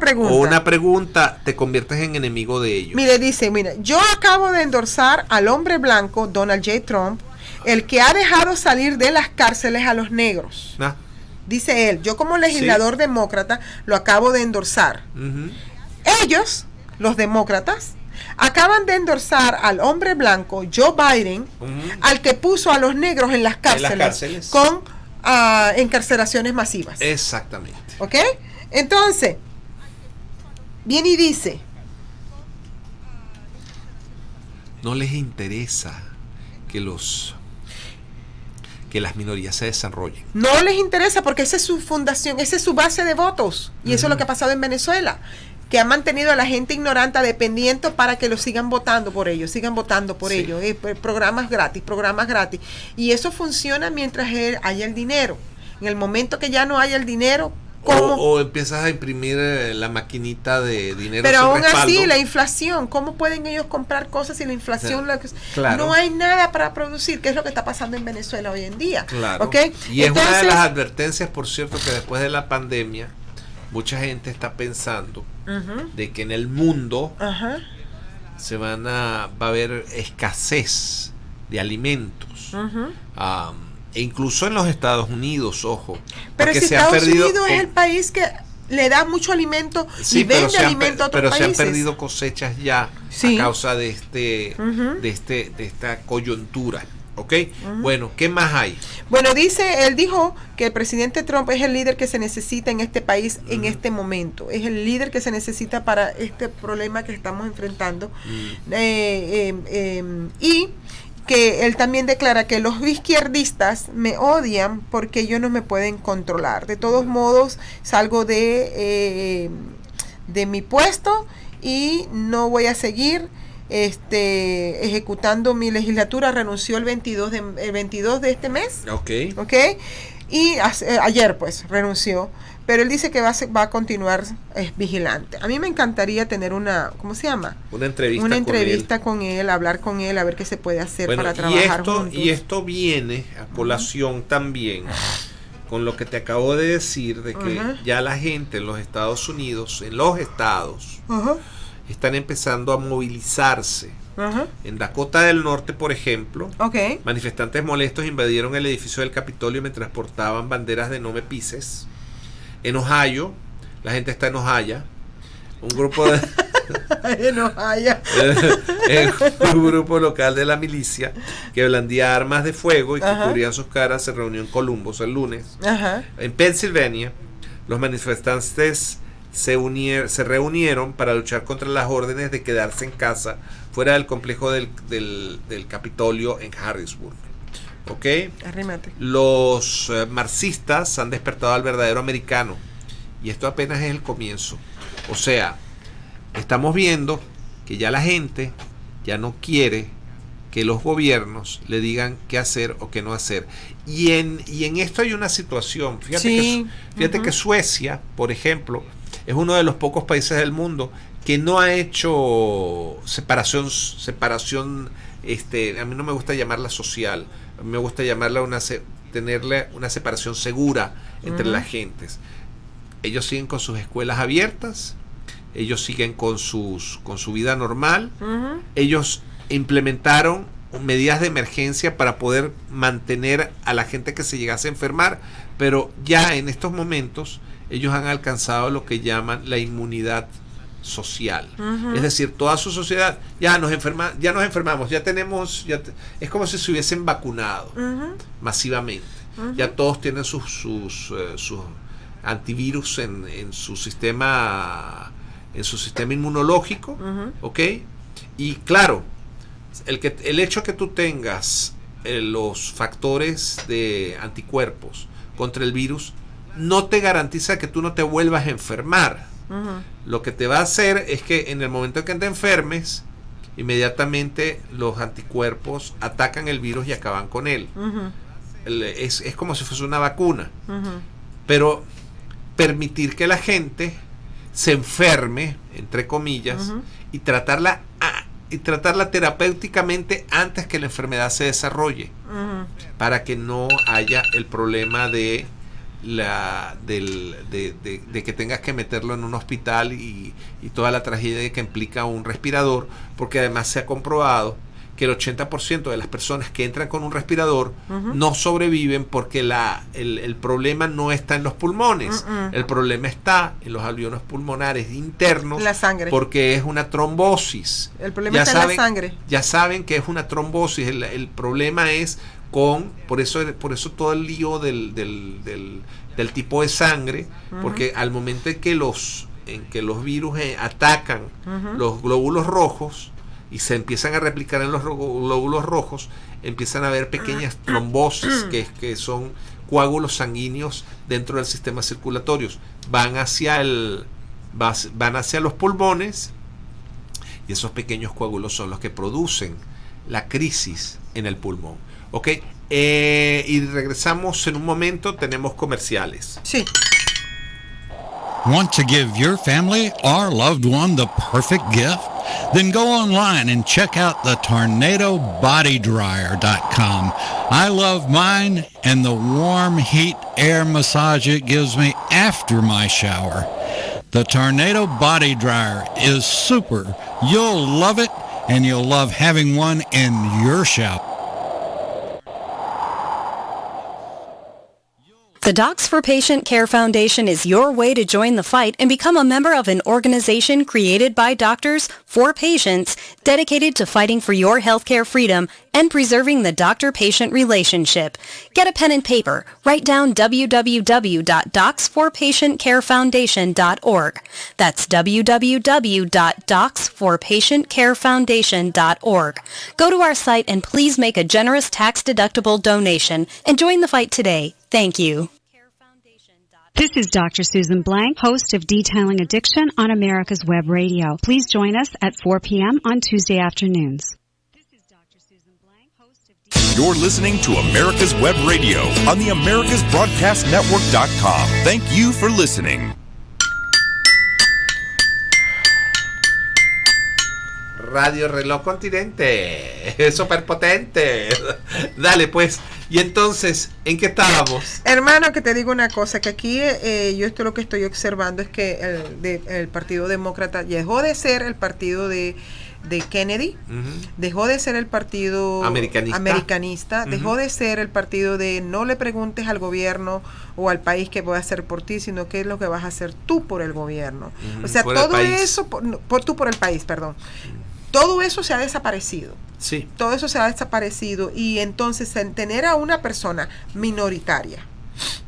pregunta, te conviertes en enemigo de ellos. Mire, dice, yo acabo de endorsar al hombre blanco, Donald J. Trump, el que ha dejado salir de las cárceles a los negros. Dice él, yo como legislador demócrata lo acabo de endorsar. Ellos, los demócratas, acaban de endorsar al hombre blanco, Joe Biden, al que puso a los negros en las cárceles, con encarcelaciones masivas. Exactamente. ¿Ok? Entonces, viene y dice, no les interesa que las minorías se desarrollen. No les interesa porque esa es su fundación, esa es su base de votos. Y eso es lo que ha pasado en Venezuela, que ha mantenido a la gente ignorante, dependiente, para que lo sigan votando por ellos, programas gratis. Y eso funciona mientras haya el dinero. En el momento que ya no haya el dinero, o empiezas a imprimir la maquinita de dinero. Pero aún así, la inflación, ¿cómo pueden ellos comprar cosas si la inflación no hay nada para producir? ¿Qué es lo que está pasando en Venezuela hoy en día? Claro. ¿Okay? Y es una de las advertencias, por cierto, que después de la pandemia, mucha gente está pensando de que en el mundo va a haber escasez de alimentos. E incluso en los Estados Unidos, ojo. Pero si Estados Unidos es el país que le da mucho alimento y vende alimento a otros países. Pero se han perdido cosechas ya a causa de esta coyuntura. ¿Ok? Bueno, ¿qué más hay? Bueno, él dijo que el presidente Trump es el líder que se necesita en este país en este momento. Es el líder que se necesita para este problema que estamos enfrentando. Y que él también declara que los izquierdistas me odian porque ellos no me pueden controlar. De todos modos, salgo de mi puesto y no voy a seguir ejecutando mi legislatura. Renunció el 22 de este mes. Ok. Y ayer pues renunció. Pero él dice que va a continuar vigilante. A mí me encantaría tener ¿cómo se llama? Una entrevista con él, hablar con él, a ver qué se puede hacer para trabajar juntos. Y esto viene a colación también con lo que te acabo de decir, de que ya la gente en los Estados Unidos, en los estados, están empezando a movilizarse. En Dakota del Norte, por ejemplo, manifestantes molestos invadieron el edificio del Capitolio mientras portaban banderas de "No me pises". En Ohio, la gente está en Ohio, un grupo de un grupo local de la milicia que blandía armas de fuego y que cubrían sus caras se reunió en Columbus el lunes. En Pensilvania, los manifestantes se reunieron para luchar contra las órdenes de quedarse en casa fuera del complejo del Capitolio en Harrisburg. Arrímate. Los marxistas han despertado al verdadero americano y esto apenas es el comienzo. O sea, estamos viendo que ya la gente ya no quiere que los gobiernos le digan qué hacer o qué no hacer. Y en esto hay una situación. Fíjate que Suecia, por ejemplo, es uno de los pocos países del mundo que no ha hecho separación. A mí no me gusta llamarla social. A mí me gusta llamarla tenerle una separación segura entre las gentes. Ellos siguen con sus escuelas abiertas, ellos siguen con su vida normal, ellos implementaron medidas de emergencia para poder mantener a la gente que se llegase a enfermar, pero ya en estos momentos ellos han alcanzado lo que llaman la inmunidad social. Es decir, toda su sociedad ya nos enfermamos, es como si se hubiesen vacunado masivamente. Ya todos tienen sus antivirus en su sistema inmunológico, ¿ok? Y claro, el hecho que tú tengas los factores de anticuerpos contra el virus no te garantiza que tú no te vuelvas a enfermar. Lo que te va a hacer es que en el momento en que te enfermes, inmediatamente los anticuerpos atacan el virus y acaban con él. Es como si fuese una vacuna. Pero permitir que la gente se enferme, entre comillas, y tratarla y tratarla terapéuticamente antes que la enfermedad se desarrolle, para que no haya el problema de que tengas que meterlo en un hospital y toda la tragedia que implica un respirador, porque además se ha comprobado que el 80% de las personas que entran con un respirador no sobreviven, porque el problema no está en los pulmones, el problema está en los alveolos pulmonares internos, la sangre, porque es una trombosis. El problema está en la sangre. Ya saben que es una trombosis, el problema es por eso todo el lío del tipo de sangre, porque al momento en que los virus atacan los glóbulos rojos y se empiezan a replicar en los glóbulos rojos, empiezan a haber pequeñas trombosis que son coágulos sanguíneos dentro del sistema circulatorio, van hacia los pulmones, y esos pequeños coágulos son los que producen la crisis en el pulmón. Ok, y regresamos en un momento, tenemos comerciales. Sí. Want to give your family or loved one the perfect gift? Then go online and check out the TornadoBodyDryer.com. I love mine and the warm heat air massage it gives me after my shower. The Tornado Body Dryer is super. You'll love it, and you'll love having one in your shower. The Docs for Patient Care Foundation is your way to join the fight and become a member of an organization created by doctors for patients, dedicated to fighting for your healthcare freedom and preserving the doctor-patient relationship. Get a pen and paper. Write down www.docsforpatientcarefoundation.org. That's www.docsforpatientcarefoundation.org. Go to our site and please make a generous tax-deductible donation and join the fight today. Thank you. This is Dr. Susan Blank, host of Detailing Addiction on America's Web Radio. Please join us at 4 p.m. on Tuesday afternoons. You're listening to America's Web Radio on the AmericasBroadcastNetwork.com. Thank you for listening. Radio Reloj Continente, es súper potente. Dale pues. Y entonces, ¿en qué estábamos? Hermano, que te digo una cosa, que aquí yo lo que estoy observando es que el Partido Demócrata dejó de ser el partido de Kennedy, dejó de ser el partido americanista, dejó de ser el partido de no le preguntes al gobierno o al país qué voy a hacer por ti, sino qué es lo que vas a hacer tú por el gobierno. O sea, todo eso, por el país, perdón. Todo eso se ha desaparecido. Sí. Todo eso se ha desaparecido, y entonces tener a una persona minoritaria,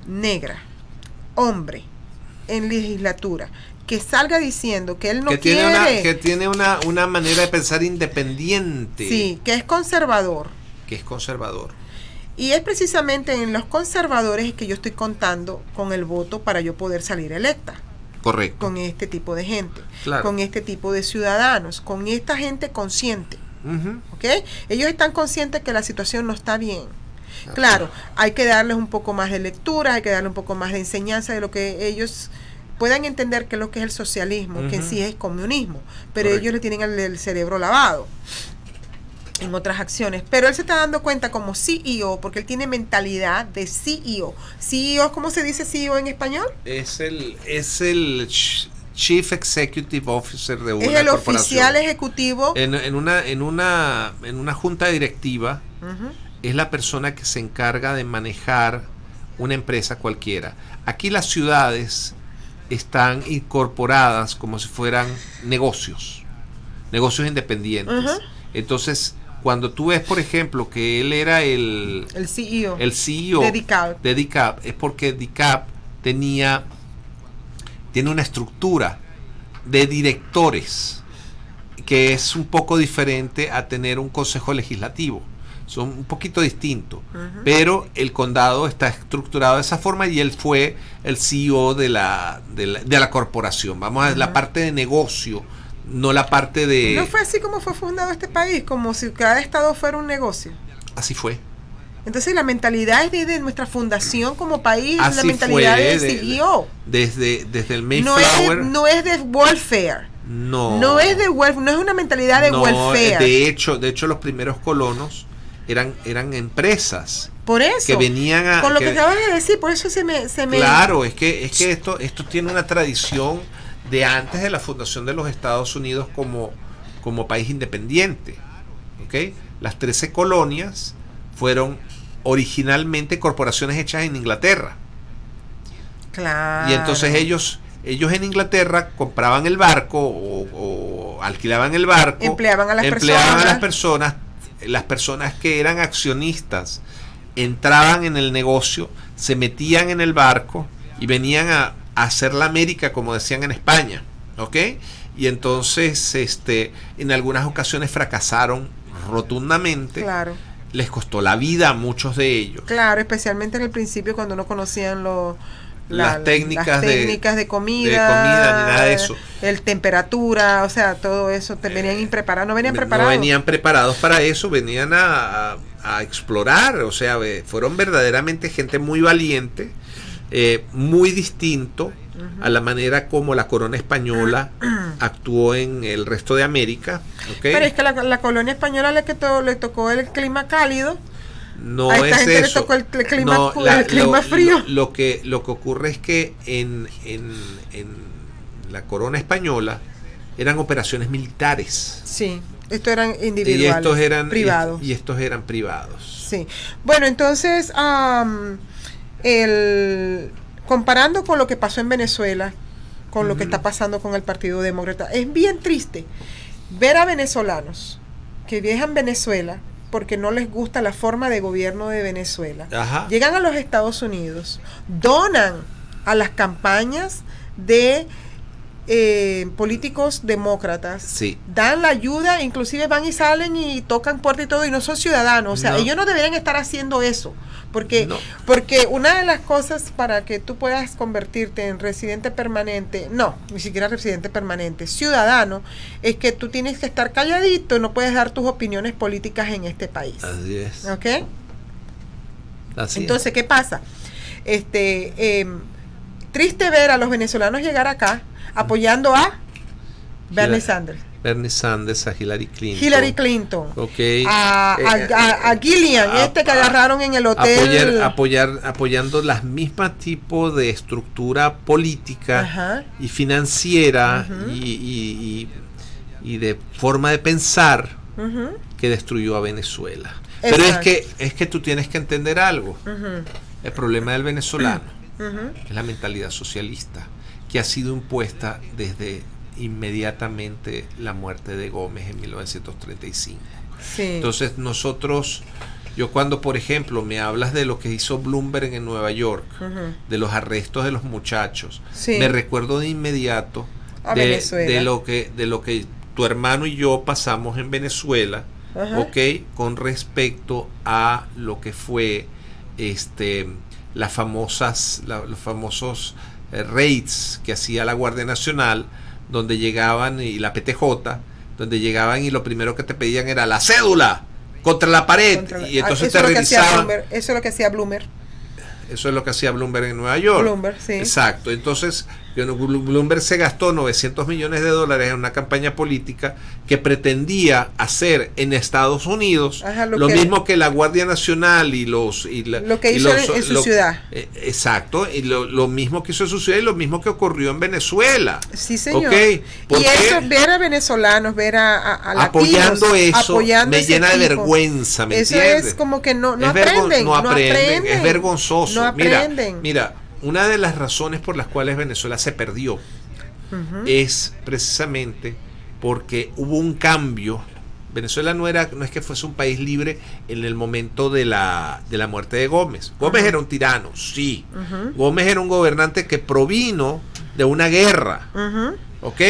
negra, hombre, en legislatura, que salga diciendo que él no quiere... Que tiene una manera de pensar independiente. Sí, que es conservador. Y es precisamente en los conservadores que yo estoy contando con el voto para yo poder salir electa. Correcto. Con este tipo de gente, claro, con este tipo de ciudadanos, con esta gente consciente. ¿Ok? Ellos están conscientes que la situación no está bien. Claro, hay que darles un poco más de lectura, hay que darles un poco más de enseñanza de lo que ellos puedan entender que es lo que es el socialismo, que en sí es comunismo, pero correcto, ellos le tienen el cerebro lavado en otras acciones. Pero él se está dando cuenta como CEO, porque él tiene mentalidad de CEO. CEO, ¿cómo se dice CEO en español? Es el Chief Executive Officer de una corporación. Es el oficial ejecutivo. En una junta directiva, es la persona que se encarga de manejar una empresa cualquiera. Aquí las ciudades están incorporadas como si fueran negocios independientes. Entonces, cuando tú ves, por ejemplo, que él era el CEO de DICAP, es porque DICAP tiene una estructura de directores que es un poco diferente a tener un consejo legislativo. Son un poquito distintos, pero el condado está estructurado de esa forma, y él fue el CEO de la corporación. Vamos a la parte de negocio, no la parte de... ¿No fue así como fue fundado este país? Como si cada estado fuera un negocio. Así fue. Entonces la mentalidad es de nuestra fundación como país, así la mentalidad del CEO. Desde el Mayflower. No es de welfare. No es de welfare, no es una mentalidad de welfare. De hecho, los primeros colonos eran empresas. Por eso. Que venían a. Con lo que acabas de decir, por eso se me. Claro, es que esto tiene una tradición de antes de la fundación de los Estados Unidos como país independiente. ¿Okay? Las 13 colonias fueron originalmente corporaciones hechas en Inglaterra. Claro. Y entonces ellos en Inglaterra compraban el barco o alquilaban el barco, empleaban a las personas, las personas que eran accionistas entraban en el negocio, se metían en el barco y venían a hacer la América, como decían en España, ¿ok? Y entonces en algunas ocasiones fracasaron rotundamente. Claro. Les costó la vida a muchos de ellos. Claro, especialmente en el principio cuando no conocían las técnicas de comida, ni nada de eso. El temperatura, o sea, todo eso venían impreparados, no venían preparados. No venían preparados para eso, venían a explorar, o sea, fueron verdaderamente gente muy valiente, muy distinto a la manera como la corona española actuó en el resto de América. ¿Okay? Pero es que la colonia española le tocó el clima cálido. No a esta es gente eso. Le tocó el clima frío. Lo que ocurre es que en la corona española eran operaciones militares. Sí, estos eran individuales, privados. Y estos eran privados. Sí. Bueno, entonces, comparando con lo que pasó en Venezuela, con lo que está pasando con el Partido Demócrata, es bien triste ver a venezolanos que viajan a Venezuela porque no les gusta la forma de gobierno de Venezuela. Ajá. Llegan a los Estados Unidos, donan a las campañas de políticos demócratas, sí, dan la ayuda, inclusive van y salen y tocan puertas y todo, y no son ciudadanos. O sea, ellos no deberían estar haciendo eso, porque una de las cosas para que tú puedas convertirte en residente permanente, no, ni siquiera residente permanente, ciudadano, es que tú tienes que estar calladito, no puedes dar tus opiniones políticas en este país. Así es. ¿Ok? Así Entonces, es. ¿qué pasa? Triste ver a los venezolanos llegar acá apoyando a Bernie Sanders. Bernie Sanders, a Hillary Clinton. Hillary Clinton. Okay. A Gillian, que agarraron en el hotel. Apoyando las mismas tipos de estructura política y financiera y de forma de pensar que destruyó a Venezuela. Pero es que tú tienes que entender algo. El problema del venezolano es la mentalidad socialista que ha sido impuesta desde inmediatamente la muerte de Gómez en 1935. Sí. Entonces yo cuando por ejemplo me hablas de lo que hizo Bloomberg en Nueva York, de los arrestos de los muchachos, me recuerdo de inmediato de lo que tu hermano y yo pasamos en Venezuela, con respecto a lo que fue los famosos raids que hacía la Guardia Nacional, donde llegaban, y la PTJ, donde llegaban y lo primero que te pedían era la cédula contra la pared, y entonces te revisaban. Eso es lo que hacía Bloomberg. Eso es lo que hacía Bloomberg en Nueva York. Bloomberg, sí. Exacto. Entonces, Bloomberg se gastó $900 millones en una campaña política que pretendía hacer en Estados Unidos lo mismo que la Guardia Nacional y lo que hizo en su ciudad. Exacto. Y lo mismo que hizo en su ciudad y lo mismo que ocurrió en Venezuela. Sí, señor. ¿Okay? Y eso, ver a venezolanos, ver a latinos apoyando eso, apoyando me llena de vergüenza, ¿me entiendes? Es como que no aprenden. Es vergonzoso. No aprenden. Mira, una de las razones por las cuales Venezuela se perdió es precisamente porque hubo un cambio. Venezuela no es que fuese un país libre en el momento de la muerte de Gómez. Gómez era un tirano, sí. Gómez era un gobernante que provino de una guerra. ¿Ok?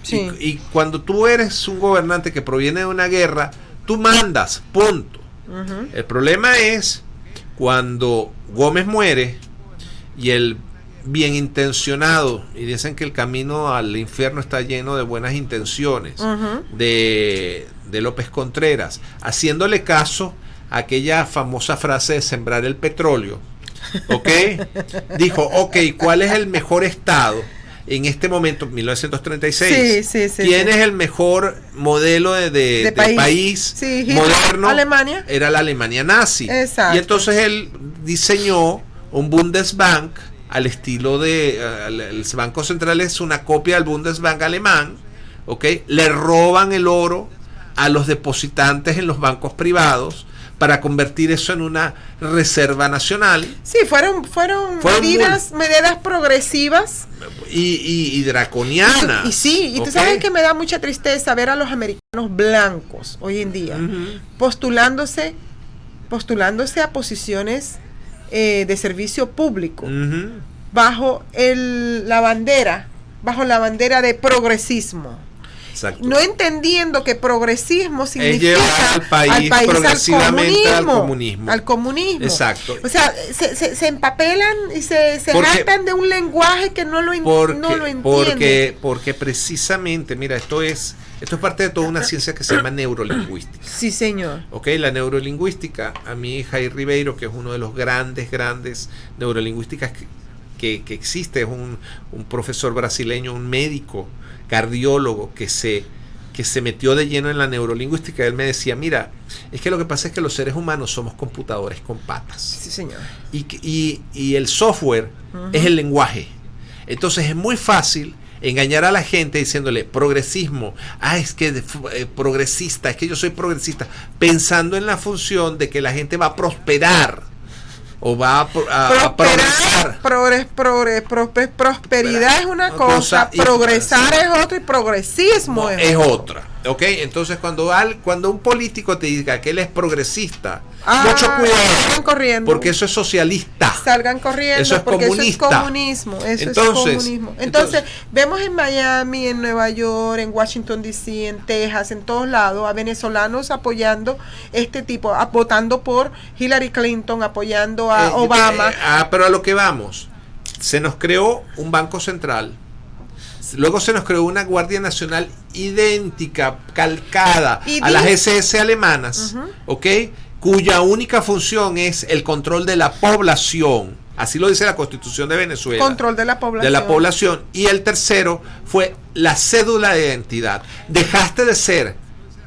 Sí. Y cuando tú eres un gobernante que proviene de una guerra, tú mandas, punto. El problema es cuando Gómez muere y el bien intencionado, y dicen que el camino al infierno está lleno de buenas intenciones, de López Contreras, haciéndole caso a aquella famosa frase de sembrar el petróleo, ¿ok? Dijo, ok, ¿cuál es el mejor estado? en este momento, 1936, ¿quién es el mejor modelo de país moderno? Alemania. Era la Alemania nazi. Exacto. Y entonces él diseñó un Bundesbank al estilo el Banco Central es una copia del Bundesbank alemán, ¿ok? Le roban el oro a los depositantes en los bancos privados para convertir eso en una reserva nacional. Sí, fueron medidas progresivas y draconianas. Y tú sabes que me da mucha tristeza ver a los americanos blancos hoy en día postulándose a posiciones de servicio público bajo la bandera de progresismo. Exacto. No entendiendo que progresismo significa llevar al país progresivamente al comunismo. Exacto. O sea, se empapelan y se jactan de un lenguaje que no lo entienden. Porque precisamente, mira, esto es parte de toda una ciencia que se llama neurolingüística. Sí, señor. Ok, la neurolingüística, a mí Jair Ribeiro, que es uno de los grandes neurolingüísticas que existe, es un profesor brasileño, un médico cardiólogo que se metió de lleno en la neurolingüística. Él me decía, mira, es que lo que pasa es que los seres humanos somos computadores con patas. Sí, señor. Y el software es el lenguaje. Entonces es muy fácil engañar a la gente diciéndole progresismo, es que progresista, es que yo soy progresista, pensando en la función de que la gente va a prosperar o va a progresar. Prosperidad es una cosa, progresar es otra y progresismo es otra. ¿Ok? Entonces cuando un político te diga que él es progresista, mucho cuidado, salgan corriendo, porque eso es socialista. Salgan corriendo, eso es porque comunista. Eso es comunismo. Entonces, vemos en Miami, en Nueva York, en Washington DC, en Texas, en todos lados, a venezolanos apoyando votando por Hillary Clinton, apoyando a Obama. Pero a lo que vamos, se nos creó un banco central. Luego se nos creó una Guardia Nacional idéntica, calcada a las SS alemanas, ¿ok? Cuya única función es el control de la población. Así lo dice la Constitución de Venezuela. Control de la población. De la población. Y el tercero fue la cédula de identidad. Dejaste de ser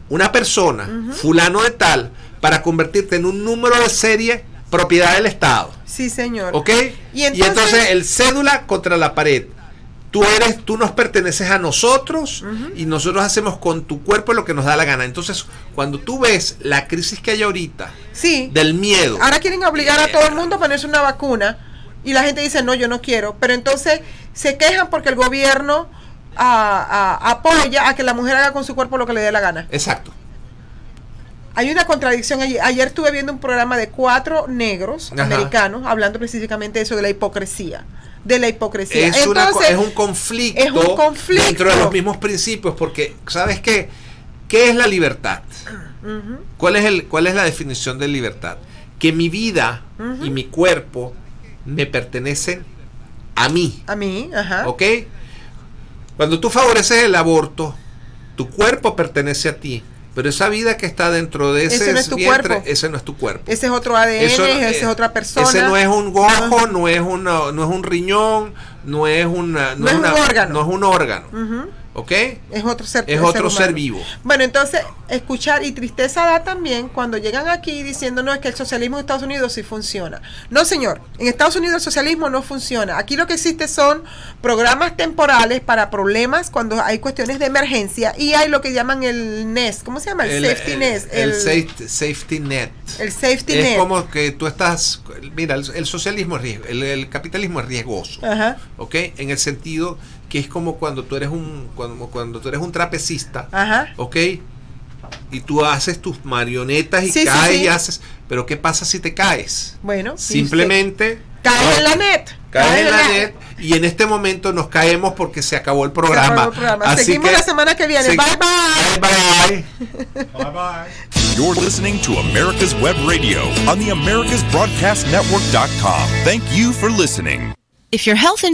una persona, fulano de tal, para convertirte en un número de serie propiedad del Estado. Sí, señor. ¿Ok? Y entonces el cédula contra la pared. Tú nos perteneces a nosotros y nosotros hacemos con tu cuerpo lo que nos da la gana. Entonces, cuando tú ves la crisis que hay ahorita, del miedo. Ahora quieren obligar a todo el mundo a ponerse una vacuna y la gente dice, no, yo no quiero. Pero entonces se quejan porque el gobierno apoya a que la mujer haga con su cuerpo lo que le dé la gana. Exacto. Hay una contradicción allí. Ayer estuve viendo un programa de 4 negros americanos hablando específicamente de eso, de la hipocresía. Es un conflicto dentro de los mismos principios, porque ¿sabes qué? ¿Qué es la libertad? ¿Cuál es la definición de libertad? Que mi vida y mi cuerpo me pertenecen a mí. A mí, ¿ok? Cuando tú favoreces el aborto, tu cuerpo pertenece a ti. Pero esa vida que está dentro de ese vientre, ese no es tu cuerpo. Ese es otro ADN, esa es otra persona. Ese no es un ojo, no es un riñón, no es un órgano. ¿Ok? Es otro ser. Es otro ser vivo. Bueno, entonces, escuchar, y tristeza da también cuando llegan aquí diciendo, no, es que el socialismo en Estados Unidos sí funciona. No, señor, en Estados Unidos el socialismo no funciona. Aquí lo que existe son programas temporales para problemas cuando hay cuestiones de emergencia, y hay lo que llaman el NES. ¿Cómo se llama? El safety net. Safety net. El safety net. Es como que tú estás, mira, el socialismo es el capitalismo es riesgoso. ¿Ok? En el sentido que es como cuando tú eres cuando tú eres un trapecista, ¿ok? Y tú haces tus marionetas y caes y haces, pero ¿qué pasa si te caes? Bueno, simplemente caes en la net. Caes en la net, y en este momento nos caemos porque se acabó el programa. Así seguimos la semana que viene. Bye bye. Bye bye. You're listening to America's Web Radio on the AmericasBroadcastNetwork.com. Thank you for listening. If your health